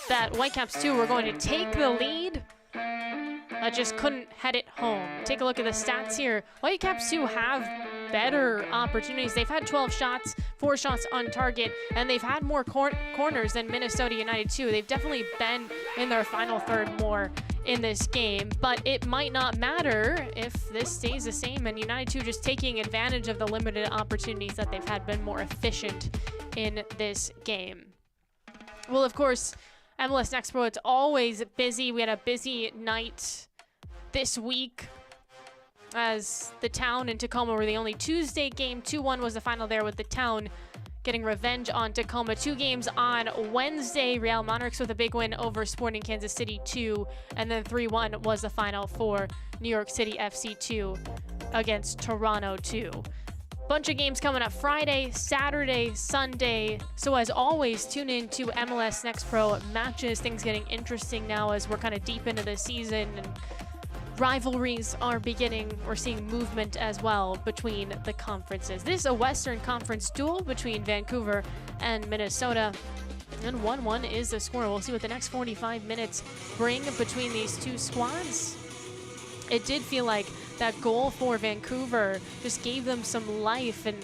that Whitecaps 2 were going to take the lead, but just couldn't head it home. Take a look at the stats here. Whitecaps 2 have better opportunities. They've had 12 shots, 4 shots on target, and they've had more corners than Minnesota United 2. They've definitely been in their final third more in this game, but it might not matter if this stays the same and United 2 just taking advantage of the limited opportunities that they've had, been more efficient in this game. Well, of course, MLS Next Pro, it's always busy. We had a busy night this week as the Town and Tacoma were the only Tuesday game. 2-1 was the final there, with the Town getting revenge on Tacoma. 2 games on Wednesday. Real Monarchs with a big win over Sporting Kansas City 2, and then 3-1 was the final for New York City FC 2 against Toronto 2. Bunch of games coming up Friday, Saturday, Sunday. So as always, tune in to MLS Next Pro matches. Things getting interesting now as we're kind of deep into the season, and rivalries are beginning. We're seeing movement as well between the conferences. This is a Western Conference duel between Vancouver and Minnesota. And 1-1 is the score. We'll see what the next 45 minutes bring between these two squads. It did feel like that goal for Vancouver just gave them some life. And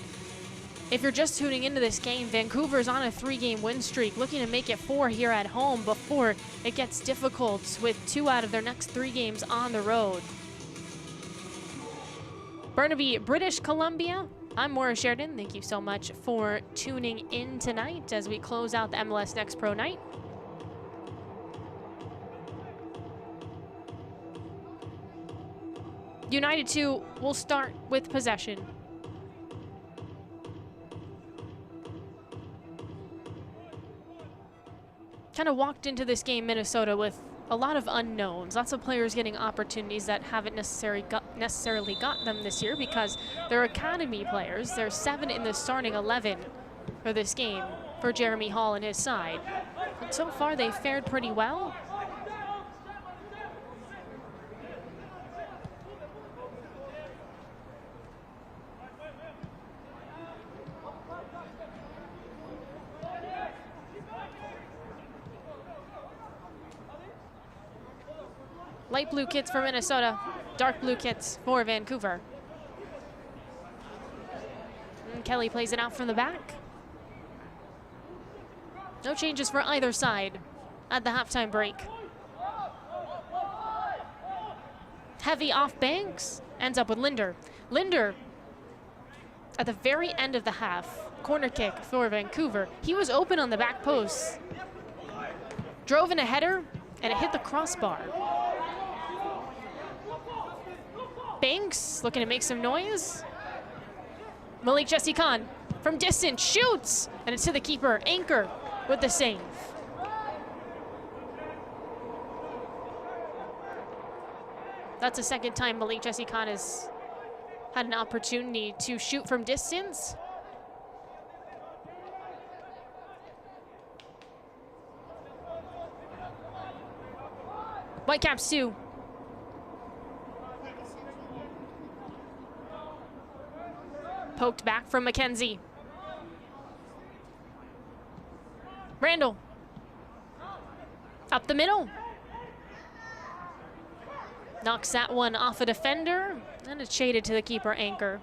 if you're just tuning into this game, Vancouver's on a 3-game win streak, looking to make it 4 here at home before it gets difficult with 2 out of their next 3 games on the road. Burnaby, British Columbia. I'm Maura Sheridan. Thank you so much for tuning in tonight as we close out the MLS Next Pro night. United 2 will start with possession. Kind of walked into this game, Minnesota, with a lot of unknowns. Lots of players getting opportunities that haven't necessarily got them this year because they're academy players. There's 7 in the starting 11 for this game for Jeremy Hall and his side. And so far, they fared pretty well. Light blue kits for Minnesota, dark blue kits for Vancouver. And Kelly plays it out from the back. No changes for either side at the halftime break. Heavy off Banks, ends up with Linder. Linder, at the very end of the half, corner kick for Vancouver. He was open on the back post. Drove in a header, and it hit the crossbar. Banks looking to make some noise. Malik Jesse Khan from distance shoots, and it's to the keeper, Anchor, with the save. That's the second time Malik Jesse Khan has had an opportunity to shoot from distance. Whitecaps 2. Poked back from McKenzie. Randall. Up the middle. Knocks that one off a defender, and it's shaded to the keeper, Anchor.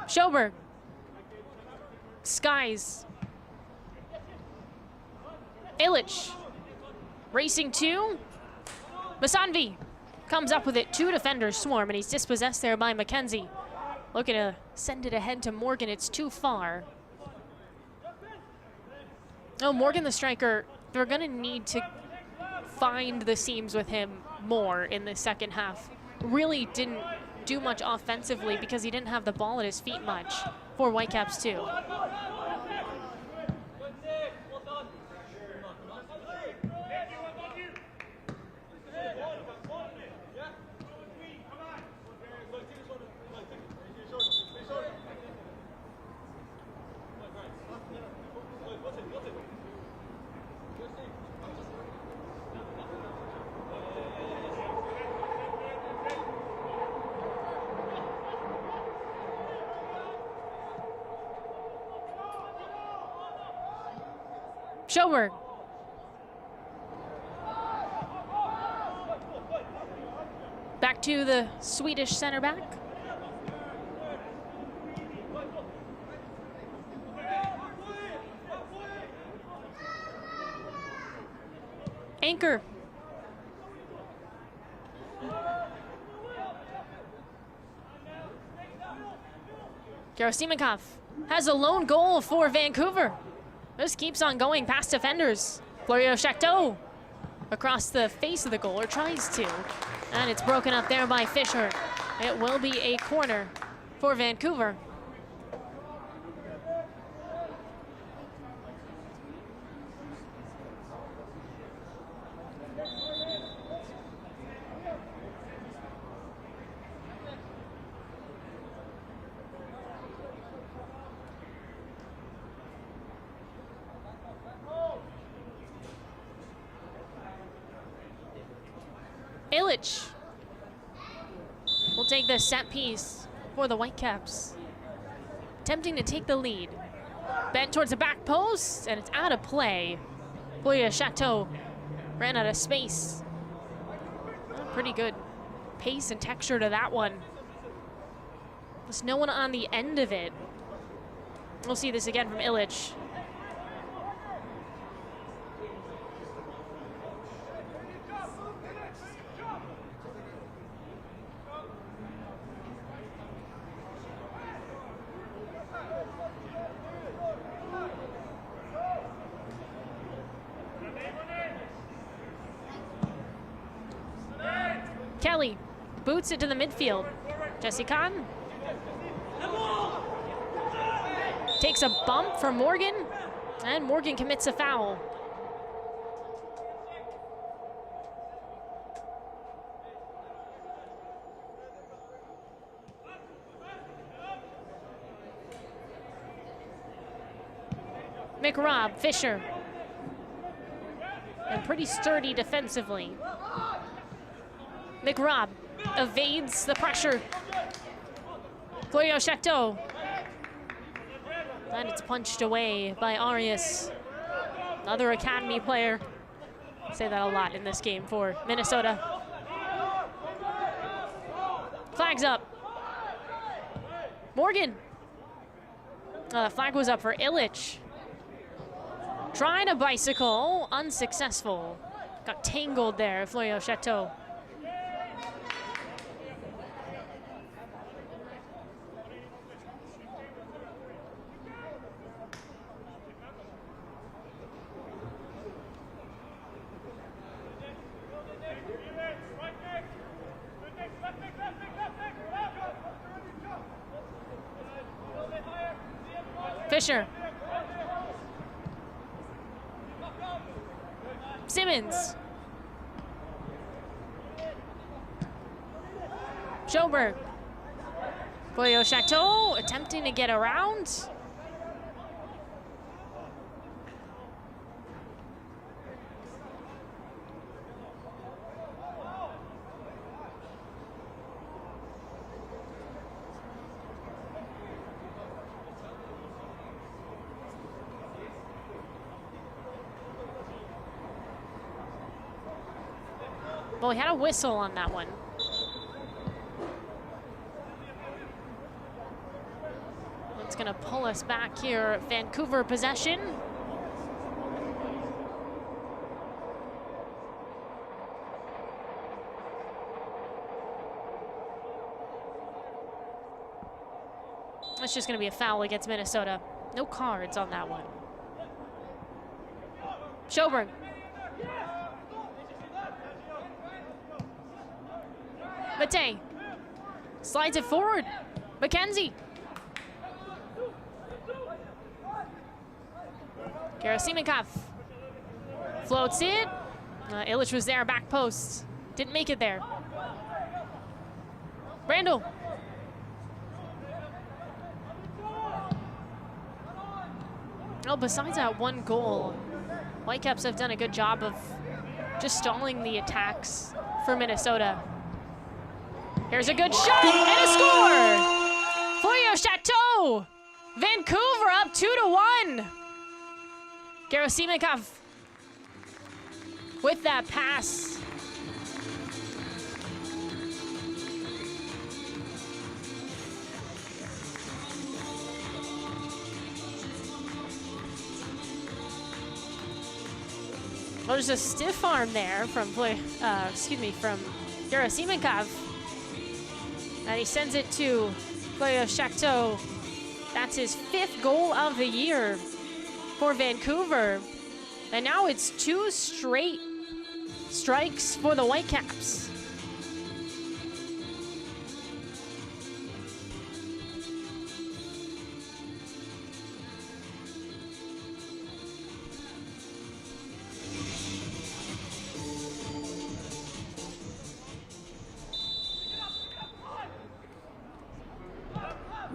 Schoberg. Skies. Illich. Racing 2. Masanvi comes up with it. 2 defenders swarm, and he's dispossessed there by McKenzie. Looking to send it ahead to Morgan. It's too far. Oh, Morgan the striker, they're going to need to find the seams with him more in the second half. Really didn't do much offensively because he didn't have the ball at his feet much for Whitecaps 2. Schoberg. Back to the Swedish center back. Anchor. Gerasimenko has a lone goal for Vancouver. This keeps on going past defenders. Florio Chateau across the face of the goal, or tries to. And it's broken up there by Fisher. It will be a corner for Vancouver. Illich will take the set piece for the Whitecaps. Attempting to take the lead. Bent towards the back post, and it's out of play. Florio Chateau ran out of space. Pretty good pace and texture to that one. There's no one on the end of it. We'll see this again from Illich. Boots it to the midfield. Jesse Kahn takes a bump from Morgan, and Morgan commits a foul. McRobb, Fisher. And pretty sturdy defensively. McRobb evades the pressure. Florio Chateau. And it's punched away by Arias. Another academy player. I say that a lot in this game for Minnesota. Flag's up. Morgan. Flag was up for Illich. Trying a bicycle, unsuccessful. Got tangled there, Florio Chateau. Fisher. Simmons. Schoberg. Florio Chateau attempting to get around. Well, he had a whistle on that one. It's gonna pull us back here. Vancouver possession. That's just gonna be a foul against Minnesota. No cards on that one. Schoberg. Matei slides it forward. McKenzie. Gerasimenko floats it. Illich was there, back post. Didn't make it there. Randall. Well, besides that one goal, Whitecaps have done a good job of just stalling the attacks for Minnesota. Here's a good shot and a score! Florio Chateau! Vancouver up 2-1. Gerasimenko with that pass. Well, there's a stiff arm there from from Gerasimenko. And he sends it to Florio Chateau. That's his 5th goal of the year for Vancouver. And now it's 2 straight strikes for the Whitecaps.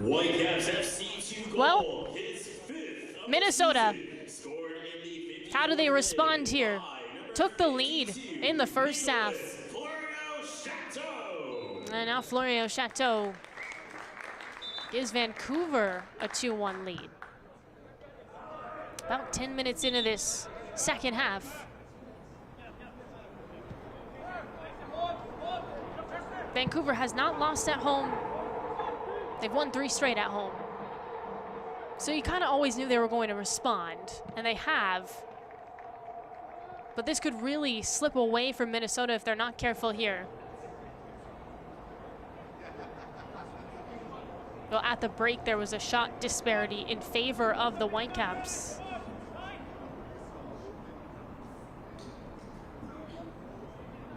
Whitecaps FC2 goal. Well, his 5th Minnesota, scored in the 50th how do they respond here? Took the lead in the first half. Florio Chateau. And now Florio Chateau gives Vancouver a 2-1 lead. About 10 minutes into this second half. Vancouver has not lost at home. They've won 3 straight at home. So you kind of always knew they were going to respond, and they have. But this could really slip away from Minnesota if they're not careful here. Well, at the break, there was a shot disparity in favor of the Whitecaps.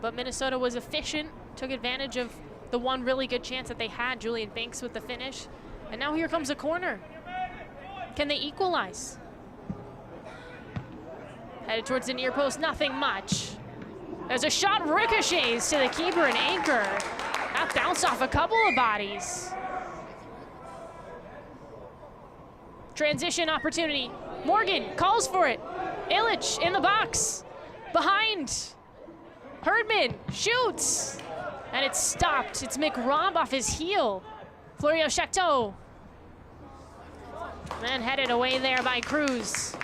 But Minnesota was efficient, took advantage of the one really good chance that they had, Julian Banks with the finish. And now here comes a corner. Can they equalize? Headed towards the near post, nothing much. There's a shot, ricochets to the keeper and anchor. That bounced off a couple of bodies. Transition opportunity. Morgan calls for it. Illich in the box. Behind. Herdman shoots. And it's stopped. It's McRobb off his heel. Florio Chateau. And headed away there by Cruz.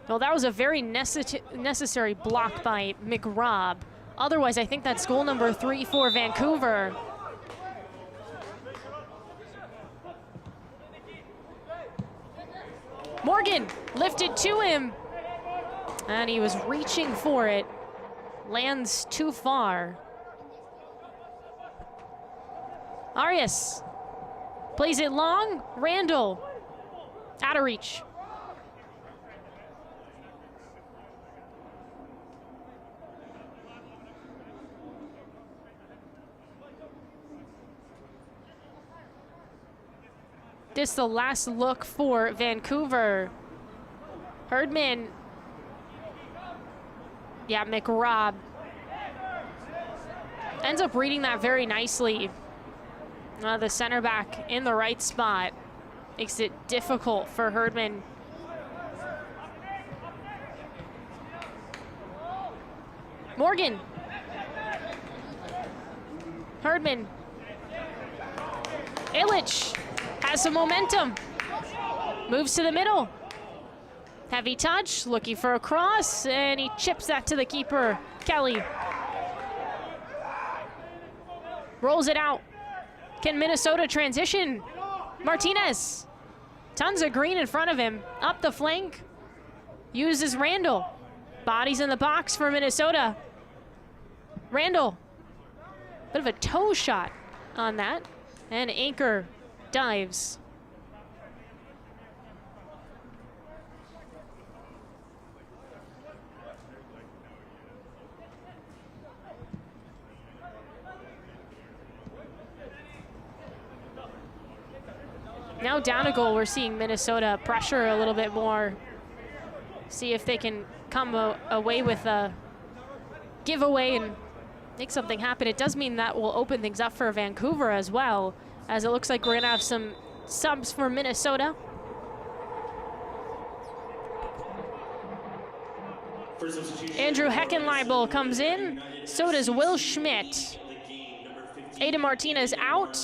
Well, that was a very necessary block by McRobb. Otherwise, I think that's goal number 3 for Vancouver. Morgan lifted to him. And he was reaching for it. Lands too far. Arias plays it long. Randall out of reach. This is the last look for Vancouver. Herdman. Yeah, McRobb. Ends up reading that very nicely. The center back in the right spot. Makes it difficult for Herdman. Morgan. Herdman. Illich has some momentum. Moves to the middle. Heavy touch, looking for a cross, and he chips that to the keeper, Kelly. Rolls it out. Can Minnesota transition? Martinez. Tons of green in front of him. Up the flank. Uses Randall. Bodies in the box for Minnesota. Randall. Bit of a toe shot on that. And Anchor dives. Now down a goal, we're seeing Minnesota pressure a little bit more. See if they can come away with a giveaway and make something happen. It does mean that will open things up for Vancouver as well, as it looks like we're gonna have some subs for Minnesota. Andrew Heckenleibel comes in. So does Will Schmidt. Aiden Martinez out.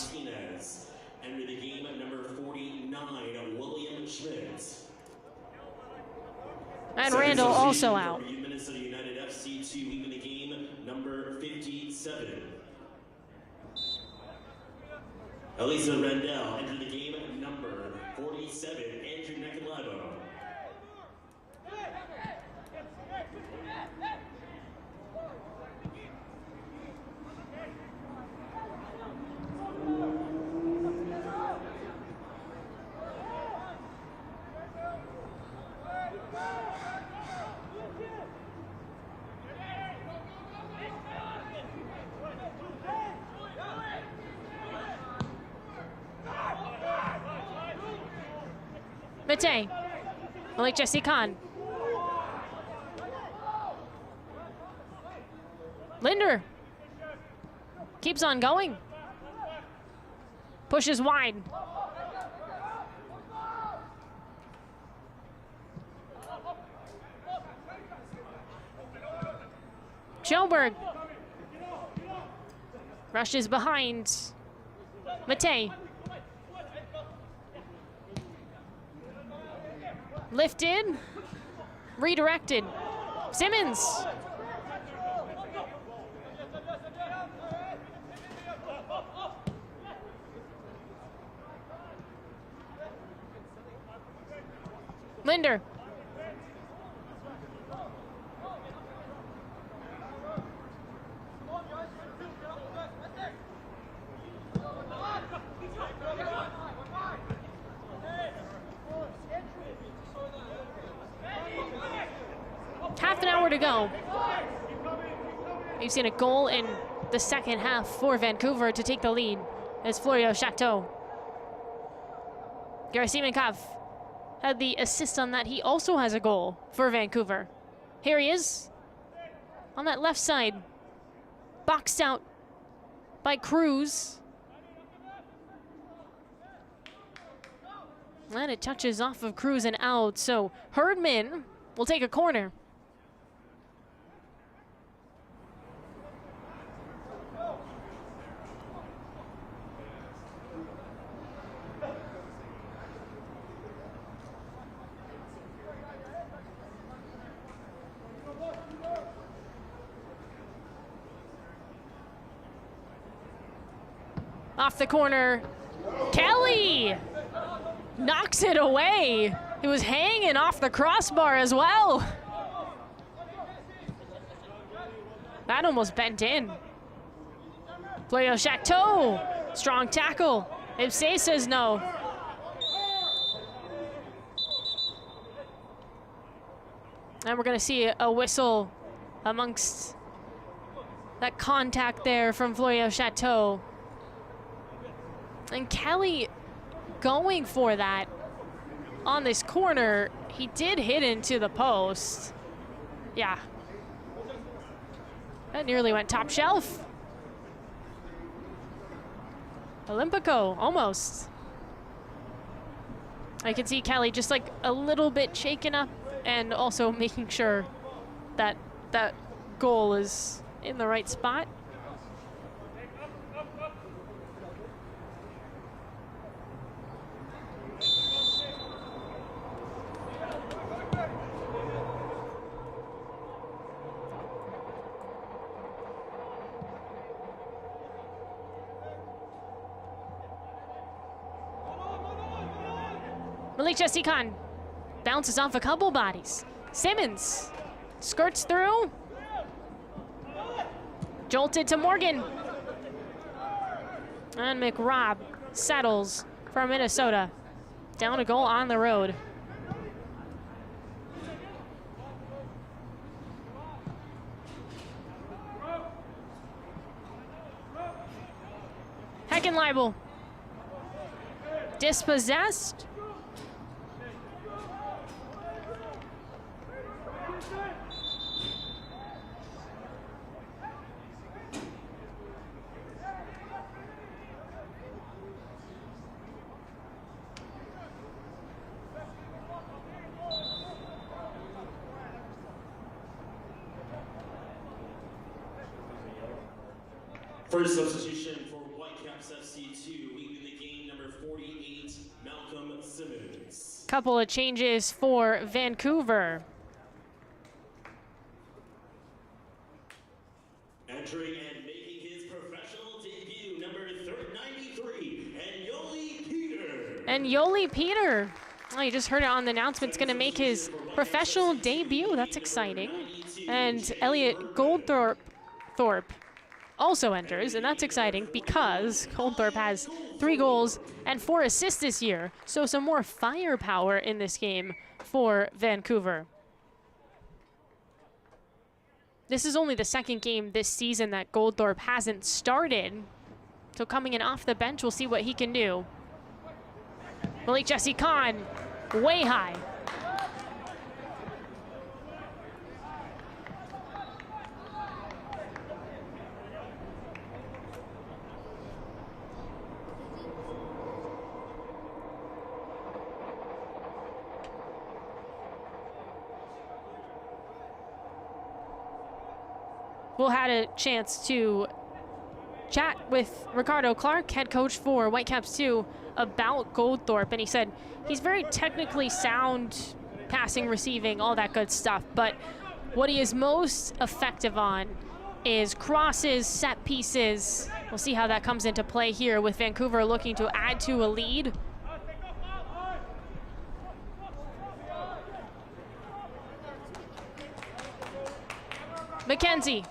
And Randall also out. Minnesota United FC2 in the game, number 57. Elisa Randell entered the game, number 47, Andrew Heckenleibel. Mate, Malik Jesse Khan. Linder keeps on going. Pushes wide. Schoberg rushes behind. Mate. Lifted, redirected. Simmons. Linder. to go. We've seen a goal in the second half for Vancouver to take the lead. It's Florio Chateau. Gerasimenkov had the assist on that. He also has a goal for Vancouver. Here he is on that left side. Boxed out by Cruz. And it touches off of Cruz and out. So Herdman will take a corner. Off the corner, Kelly knocks it away. It was hanging off the crossbar as well. That almost bent in. Florio Chateau, strong tackle. Ipse says no. And we're gonna see a whistle amongst that contact there from Florio Chateau. And Kelly going for that on this corner. He did hit into the post. Yeah. That nearly went top shelf. Olympico, almost. I can see Kelly just like a little bit shaken up and also making sure that that goal is in the right spot. Malik Jessican bounces off a couple bodies. Simmons skirts through. Jolted to Morgan. And McRobb settles for Minnesota. Down a goal on the road. Heckenleibel. Dispossessed. First substitution for Whitecaps FC2, leading the game, number 48, Malcolm Simmons. Couple of changes for Vancouver. Entering and making his professional debut, number 93, Yoli Peter. And Yoli Peter, oh, you just heard it on the announcement, is going to make his professional debut. That's exciting. And Elliot Goldthorpe also enters, and that's exciting because Goldthorpe has 3 goals and 4 assists this year, so some more firepower in this game for Vancouver. This is only the second game this season that Goldthorpe hasn't started, so coming in off the bench, we'll see what he can do. Malik Jesse Khan, way high. We'll had a chance to chat with Ricardo Clark, head coach for Whitecaps 2, about Goldthorpe, and he said he's very technically sound, passing, receiving, all that good stuff, but what he is most effective on is crosses, set pieces. We'll see how that comes into play here with Vancouver looking to add to a lead. McKenzie.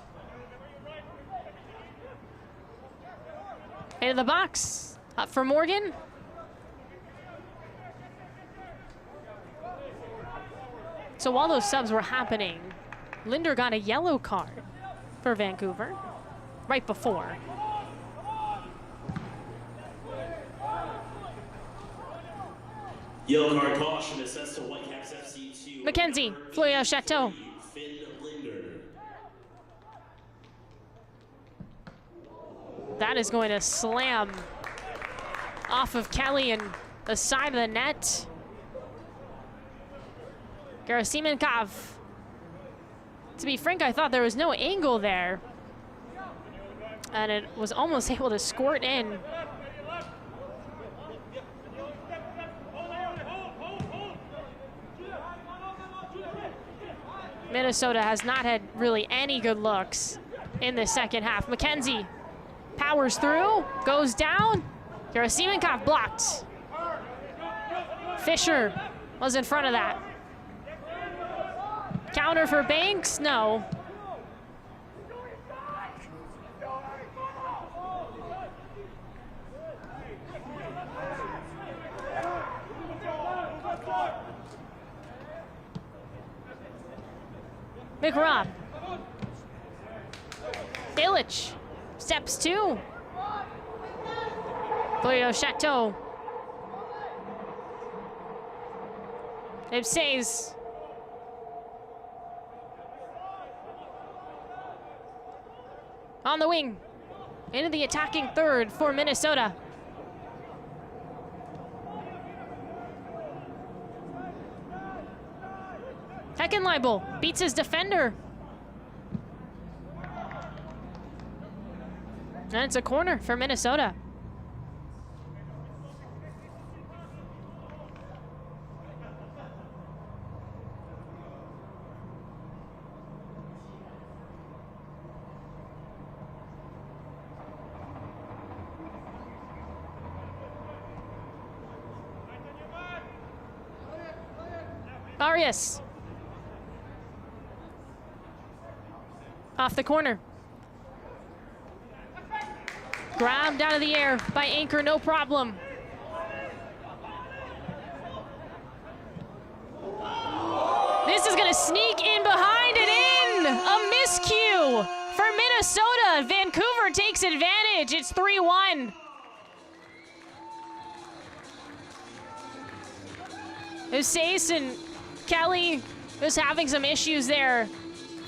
Into the box, up for Morgan. So while those subs were happening, Linder got a yellow card for Vancouver right before. Yellow card caution assessed to Whitecaps FC2. Mackenzie, Florio Chateau. Finn Linder. That is going to slam off of Kelly and the side of the net. Gerasimenkov. To be frank, I thought there was no angle there. And it was almost able to squirt in. Minnesota has not had really any good looks in the second half. Mackenzie powers through, goes down. Gerasimenkov blocked. Fisher was in front of that. Counter for Banks, no. McRob. Illich steps two. Florio Chateau. Ibsays. On the wing. Into the attacking third for Minnesota. Heckenleibel beats his defender. And it's a corner for Minnesota. Arias. Off the corner. Grabbed out of the air by Anchor, no problem. This is gonna sneak in behind and in! A miscue for Minnesota. Vancouver takes advantage, it's 3-1. Usace and Kelly was having some issues there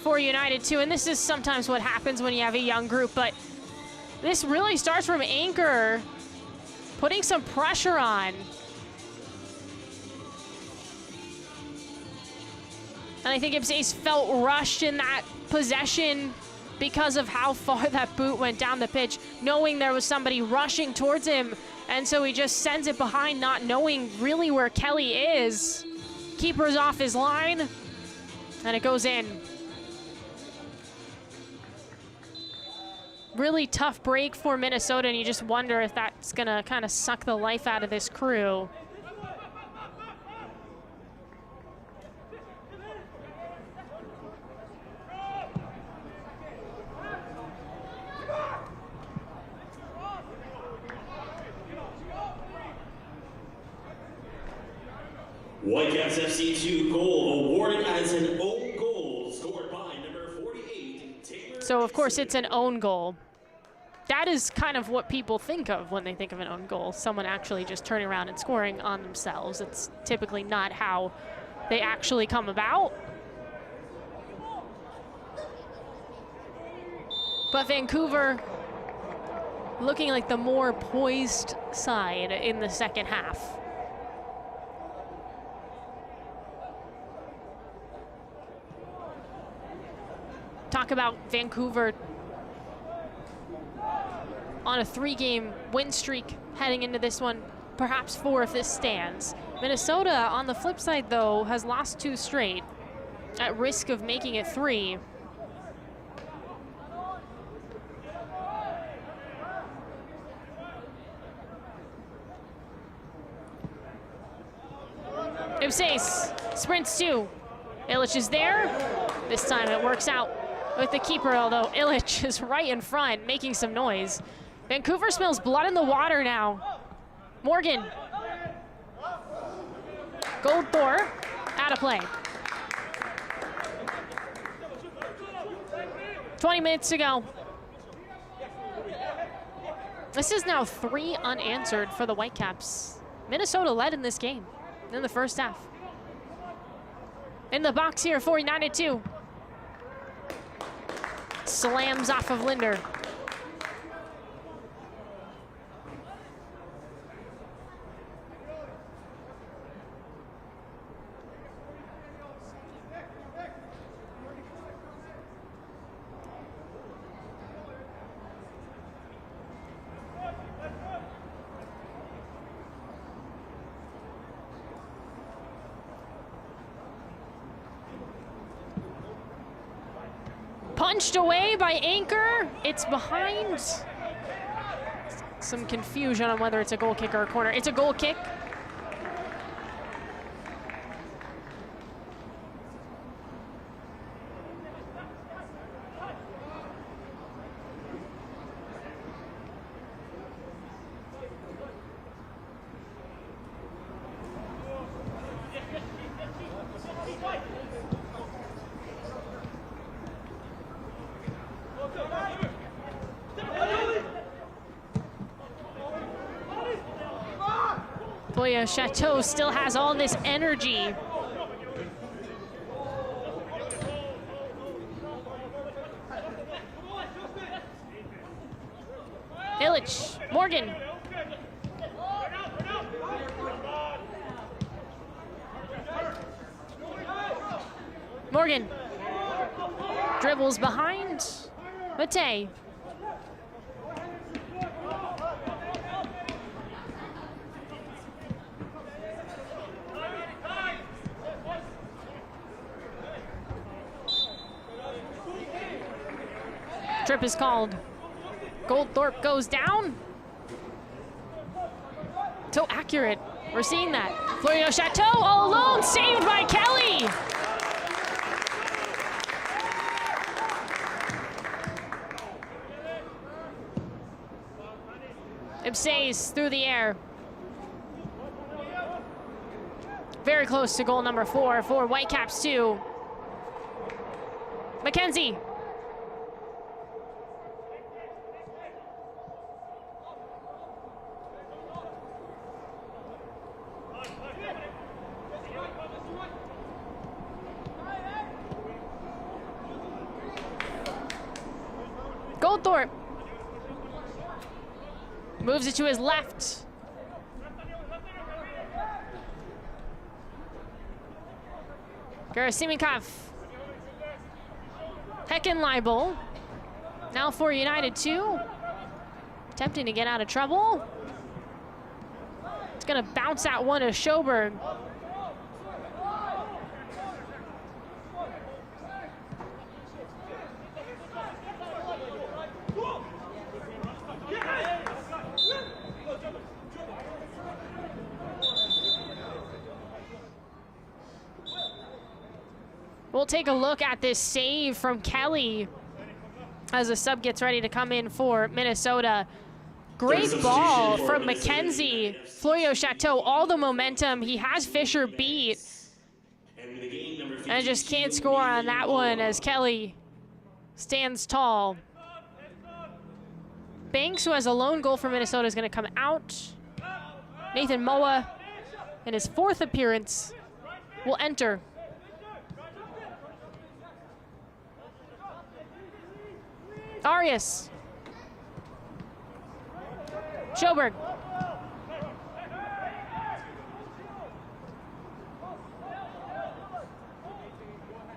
for United too, and this is sometimes what happens when you have a young group, but this really starts from Anchor putting some pressure on. And I think Ibsace felt rushed in that possession because of how far that boot went down the pitch, knowing there was somebody rushing towards him, and so he just sends it behind, not knowing really where Kelly is. Keeper's off his line, and it goes in. Really tough break for Minnesota, and you just wonder if that's gonna kind of suck the life out of this crew. Whitecaps FC2 goal awarded as an own goal scored by number 48. Taylor. So of course it's an own goal. That is kind of what people think of when they think of an own goal. Someone actually just turning around and scoring on themselves. It's typically not how they actually come about. But Vancouver looking like the more poised side in the second half. Talk about Vancouver on a 3-game win streak heading into this one, perhaps 4 if this stands. Minnesota, on the flip side though, has lost 2 straight, at risk of making it 3. Ibsace sprints 2. Illich is there. This time it works out with the keeper, although Illich is right in front, making some noise. Vancouver smells blood in the water now. Morgan. Goldthorpe out of play. 20 minutes to go. This is now 3 unanswered for the Whitecaps. Minnesota led in this game in the first half. In the box here for United 2. Slams off of Linder. Punched away by Anchor. It's behind. Some confusion on whether it's a goal kick or a corner. It's a goal kick. Chateau still has all this energy. Illich, Morgan. Morgan. Dribbles behind. Matei. Trip is called. Goldthorpe goes down. So accurate. We're seeing that. Florio Chateau all alone, saved by Kelly. Ibsays through the air. Very close to goal number 4 for Whitecaps 2. McKenzie. Goldthorpe moves it to his left. Gerasimenko. Heckenleibel. Now for United 2. Attempting to get out of trouble. It's gonna bounce that one to Schoberg. We'll take a look at this save from Kelly as a sub gets ready to come in for Minnesota. Great ball from McKenzie. Florio Chateau, all the momentum. He has Fisher beat. And just can't score on that one as Kelly stands tall. Banks, who has a lone goal for Minnesota, is going to come out. Nathan Moa, in his 4th appearance, will enter. Arias. Schoberg.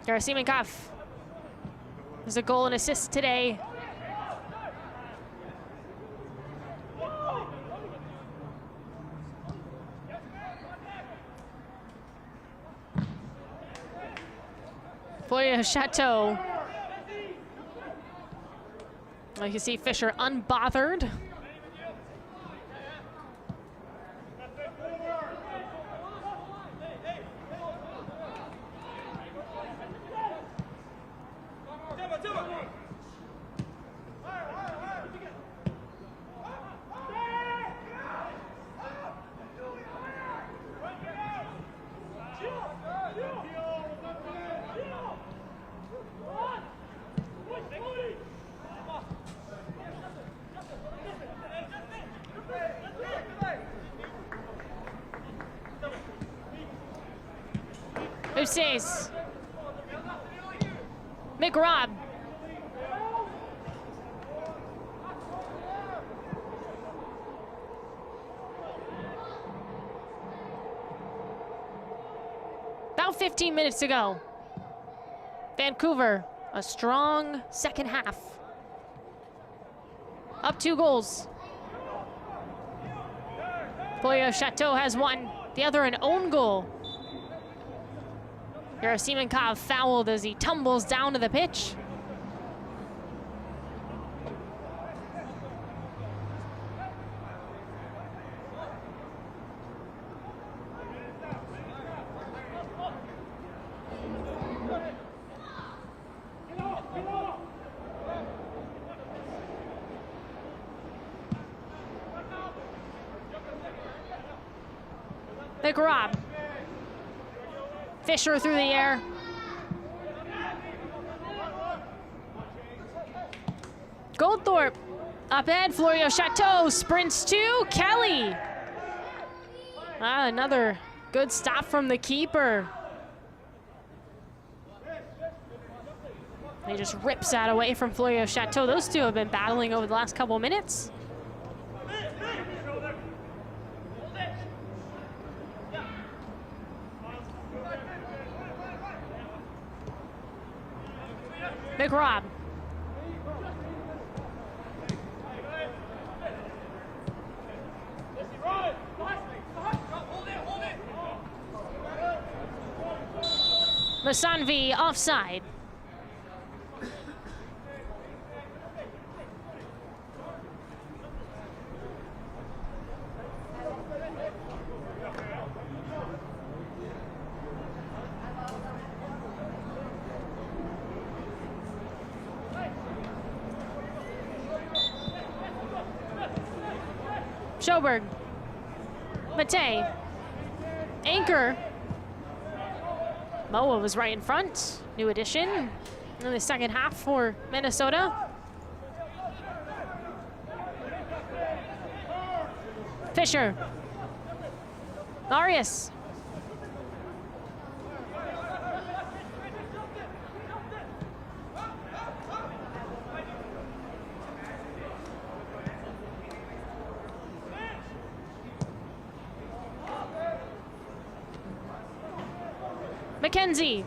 Gerasimenko. There's a goal and assist today. Florio Chateau. You can see Fisher unbothered. Ipses. McRob. About 15 minutes to go. Vancouver, a strong second half. Up 2 goals. Florio Chateau has one, the other an own goal. Gerasimenkov fouled as he tumbles down to the pitch. McRob. Fisher through the air. Goldthorpe up ahead. Florio Chateau sprints to Kelly. Another good stop from the keeper. He just rips that away from Florio Chateau. Those two have been battling over the last couple minutes. McRob. Masanvi offside. Schoberg. Mate. Anchor. Moa was right in front. New addition in the second half for Minnesota. Fisher. Arias. McKenzie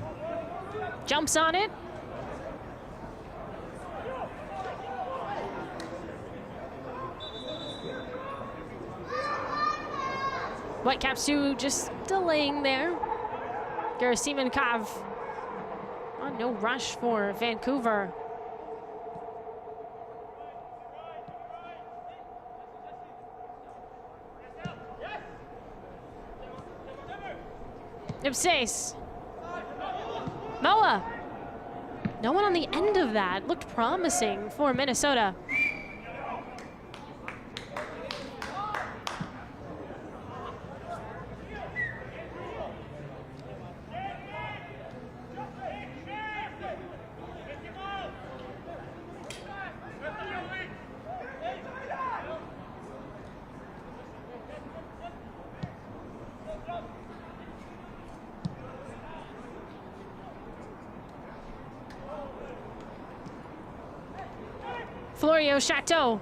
jumps on it. Whitecaps 2 just delaying there. Gerasimenkov. Oh, no rush for Vancouver. Ipses. Moa. No one on the end of that. Looked promising for Minnesota. Florio Chateau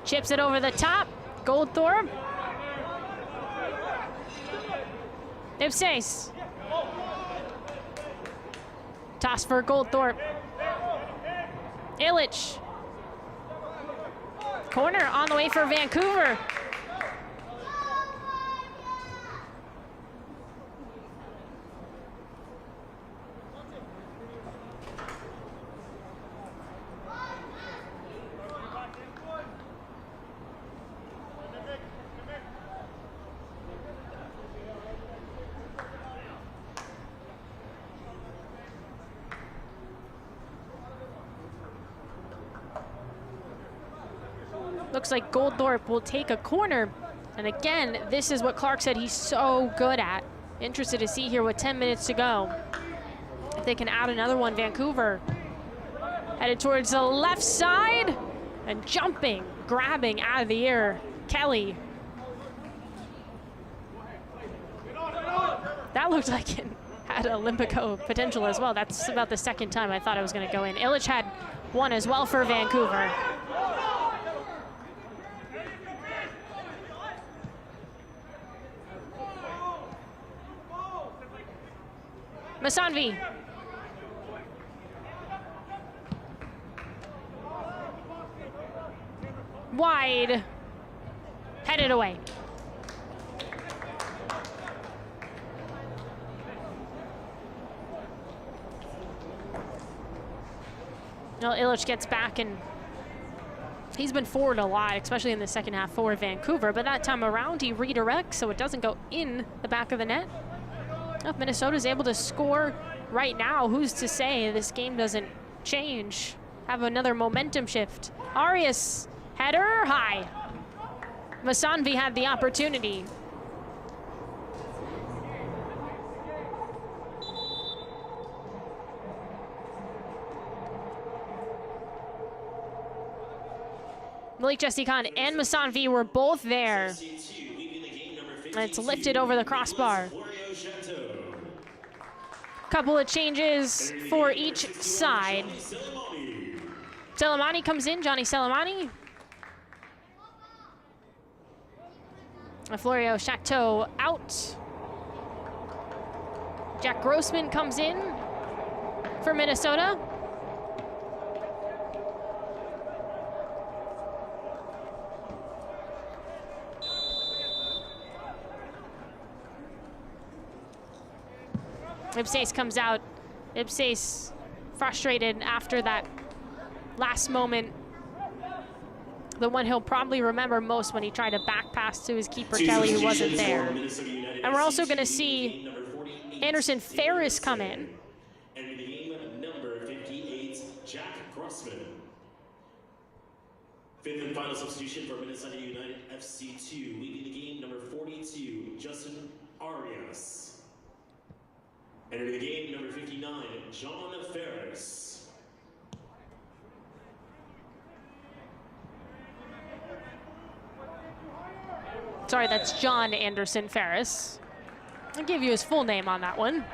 chips it over the top. Goldthorpe. Ipses. Toss for Goldthorpe. Illich. Corner on the way for Vancouver. Looks like Goldthorpe will take a corner. And again, this is what Clark said he's so good at. Interested to see here with 10 minutes to go. If they can add another one, Vancouver. Headed towards the left side and jumping, grabbing out of the air, Kelly. That looked like had Olympico potential as well. That's about the second time I thought I was going to go in. Illich had one as well for Vancouver. Masanvi. Wide. Headed away. Well, Illich gets back, and he's been forward a lot, especially in the second half for Vancouver, but that time around he redirects so it doesn't go in the back of the net. If Minnesota's able to score right now, who's to say this game doesn't change? Have another momentum shift. Arias, header, high. Masanvi had the opportunity. Malik Jessican and Masanvi were both there. And it's lifted over the crossbar. Couple of changes for each side. Selemani comes in, Johnny Selemani. Florio Chateau out. Jack Grossman comes in for Minnesota. Ipsais comes out. Ipsais frustrated after that last moment. The one he'll probably remember most when he tried to back pass to his keeper, Kelly, who wasn't there. And we're also going to see Anderson Ferris come in. And the game number 58, Jack Grossman. Fifth and final substitution for Minnesota United FC2. Leading the game, number 42, Justin Arias. Entering the game, number 59, John Ferris. Sorry, that's John Anderson Ferris. I'll give you his full name on that one.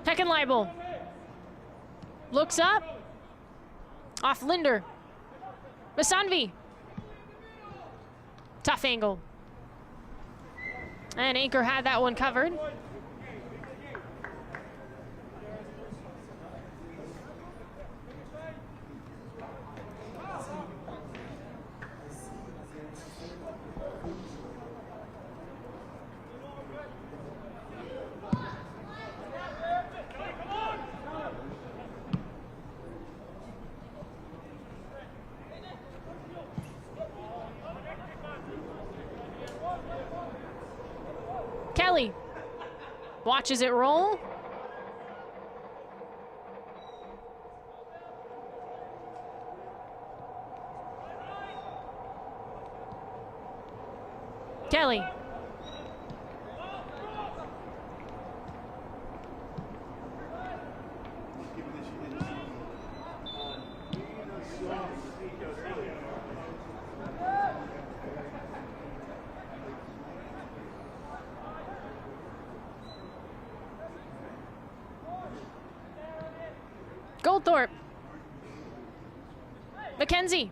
Heckenleibel looks up, off Linder. Masanvi, tough angle. And Anchor had that one covered. Kelly watches it roll. Kelly. Goldthorpe. McKenzie.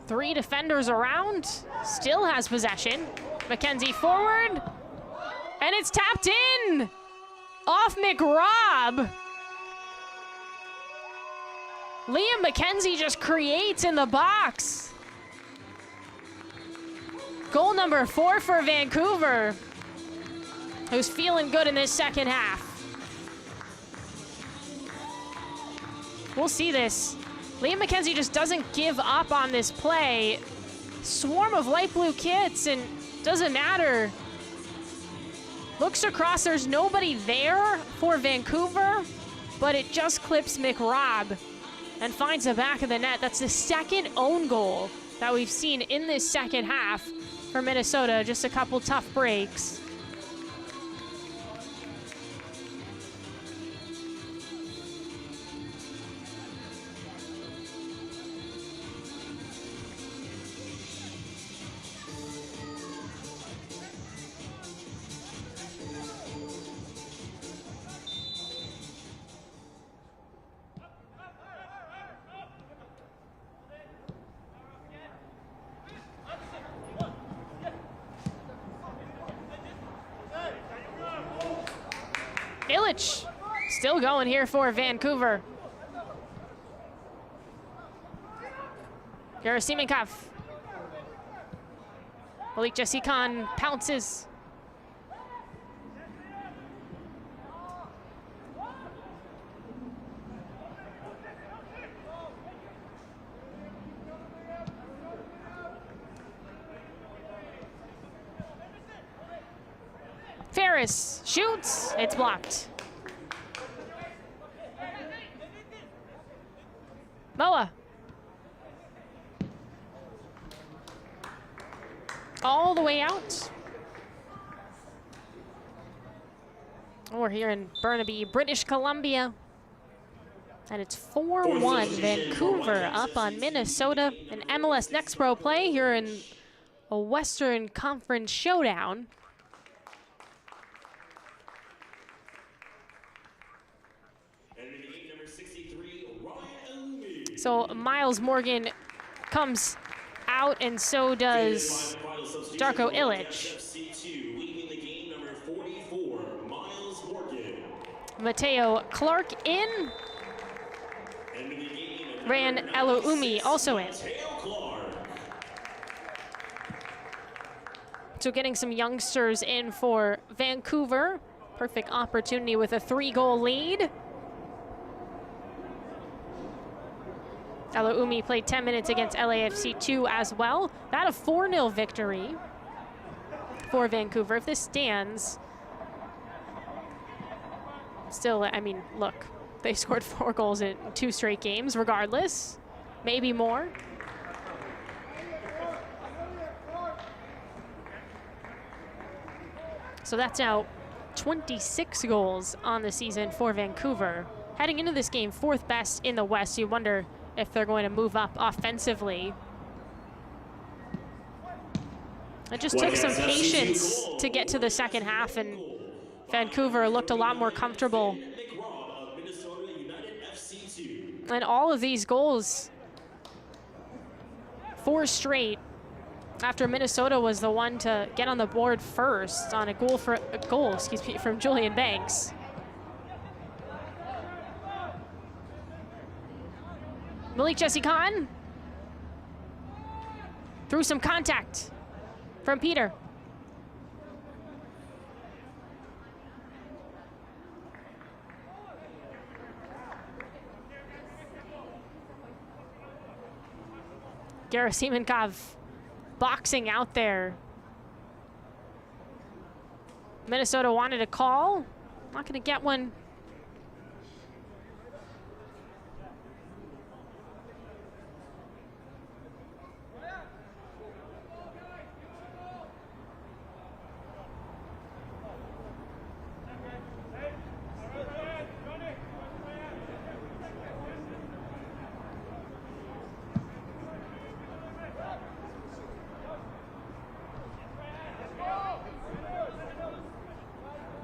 Three defenders around. Still has possession. McKenzie forward. And it's tapped in. Off McRobb. Liam McKenzie just creates in the box. Goal number 4 for Vancouver, who's feeling good in this second half. We'll see this. Liam McKenzie just doesn't give up on this play. Swarm of light blue kits, and doesn't matter. Looks across, there's nobody there for Vancouver, but it just clips McRobb and finds the back of the net. That's the second own goal that we've seen in this second half for Minnesota. Just a couple tough breaks. Illich still going here for Vancouver. Gerasimenkov. Malik Jessikan pounces. Ferris shoots, it's blocked. Moa. All the way out. We're here in Burnaby, British Columbia. And it's 4-1 Vancouver up on Minnesota. An MLS Next Pro play here in a Western Conference showdown. So Miles Morgan comes out, and so does Darko Illich. Mateo Clark in. Ran Eloumi also in. So getting some youngsters in for Vancouver. Perfect opportunity with a 3-goal lead. Eloumi played 10 minutes against LAFC2 as well. That a 4-0 victory for Vancouver. If this stands, still, I mean, look, they scored 4 goals in 2 straight games regardless, maybe more. So that's now 26 goals on the season for Vancouver. Heading into this game, 4th best in the West. You wonder if they're going to move up offensively. It just took some patience to get to the second half, and Vancouver looked a lot more comfortable. And all of these goals, 4 straight, after Minnesota was the one to get on the board first on a goal from Julian Banks. Malik Jessikan through some contact from Peter. Gerasimenkov boxing out there. Minnesota wanted a call. Not going to get one.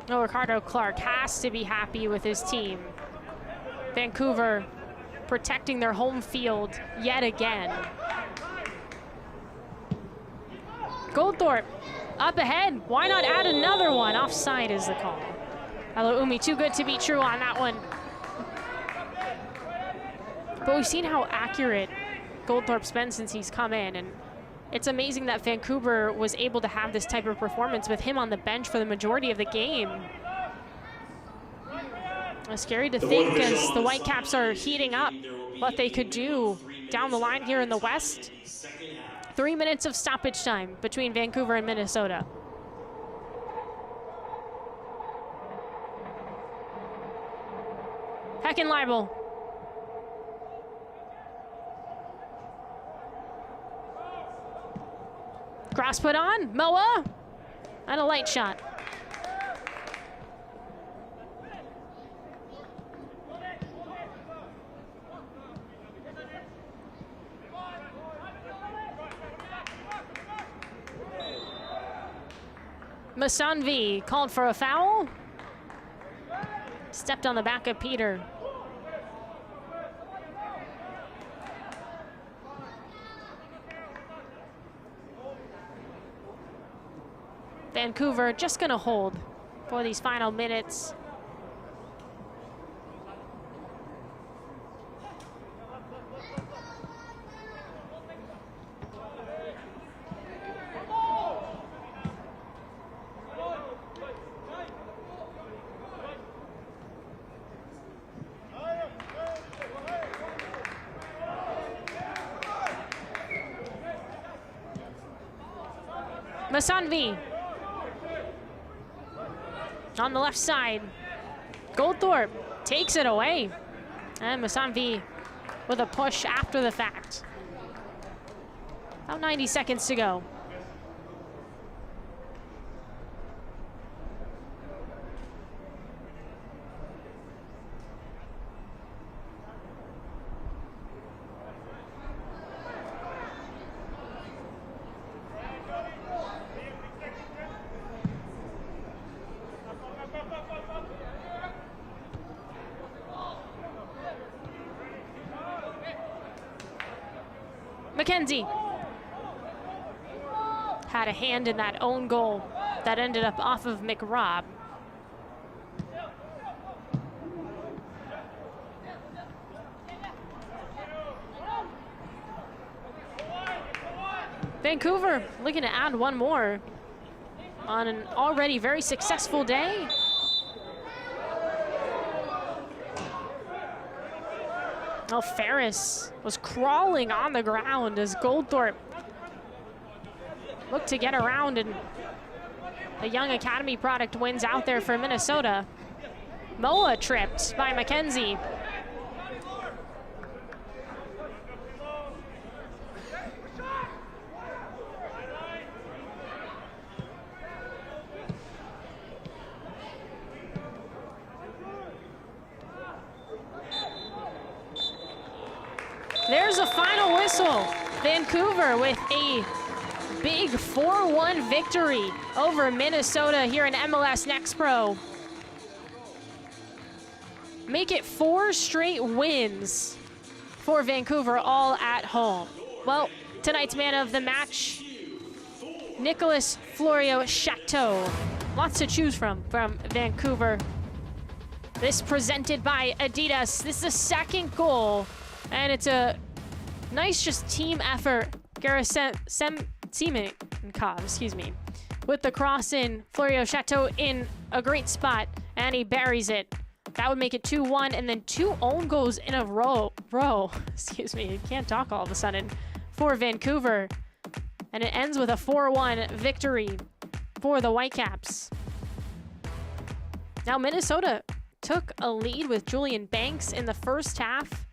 No, Ricardo Clark has to be happy with his team. Vancouver protecting their home field yet again. Goldthorpe up ahead. Why not add another one? Offside is the call. Eloumi too good to be true on that one. But we've seen how accurate Goldthorpe's been since he's come in, and it's amazing that Vancouver was able to have this type of performance with him on the bench for the majority of the game. It's scary to think as the Whitecaps are heating up what they could do down the line here in the West. 3 minutes of stoppage time between Vancouver and Minnesota. Back in Libel. Cross put on, Moa, and a light shot. Masanvi called for a foul. Stepped on the back of Peter. Vancouver just gonna hold for these final minutes. Masanvi on the left side. Goldthorpe takes it away. And Masanvi with a push after the fact. About 90 seconds to go. McKenzie had a hand in that own goal that ended up off of McRobb. Vancouver looking to add one more on an already very successful day. Oh, Ferris was crawling on the ground as Goldthorpe looked to get around, and the young academy product wins out there for Minnesota. Moa tripped by McKenzie. There's a final whistle. Vancouver with a big 4-1 victory over Minnesota here in MLS Next Pro. Make it 4 straight wins for Vancouver, all at home. Well, tonight's man of the match, Nicholas Florio Chateau. Lots to choose from Vancouver. This presented by Adidas. This is the second goal, and it's a nice just team effort. Semenkov, excuse me, with the cross in. Florio Chateau in a great spot, and he buries it. That would make it 2-1, and then 2 own goals in a row. Excuse me, I can't talk all of a sudden, for Vancouver. And it ends with a 4-1 victory for the Whitecaps. Now Minnesota took a lead with Julian Banks in the first half.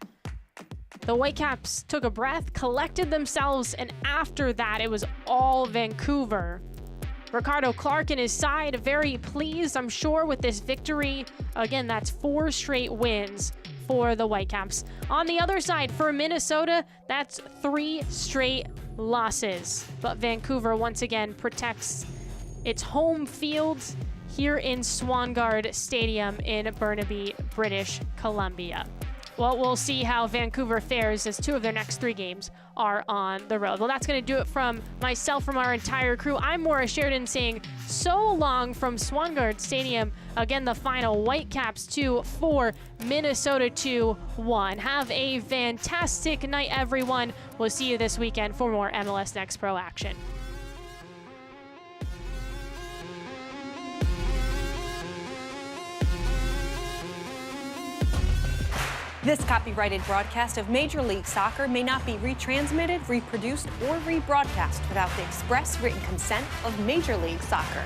The Whitecaps took a breath, collected themselves, and after that, it was all Vancouver. Ricardo Clark and his side very pleased, I'm sure, with this victory. Again, that's 4 straight wins for the Whitecaps. On the other side, for Minnesota, that's 3 straight losses. But Vancouver, once again, protects its home field here in Swangard Stadium in Burnaby, British Columbia. Well, we'll see how Vancouver fares as 2 of their next 3 games are on the road. Well, that's going to do it from myself, from our entire crew. I'm Maura Sheridan saying so long from Swangard Stadium. Again, the final, Whitecaps 2-4, Minnesota 2-1. Have a fantastic night, everyone. We'll see you this weekend for more MLS Next Pro action. This copyrighted broadcast of Major League Soccer may not be retransmitted, reproduced, or rebroadcast without the express written consent of Major League Soccer.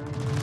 Bye.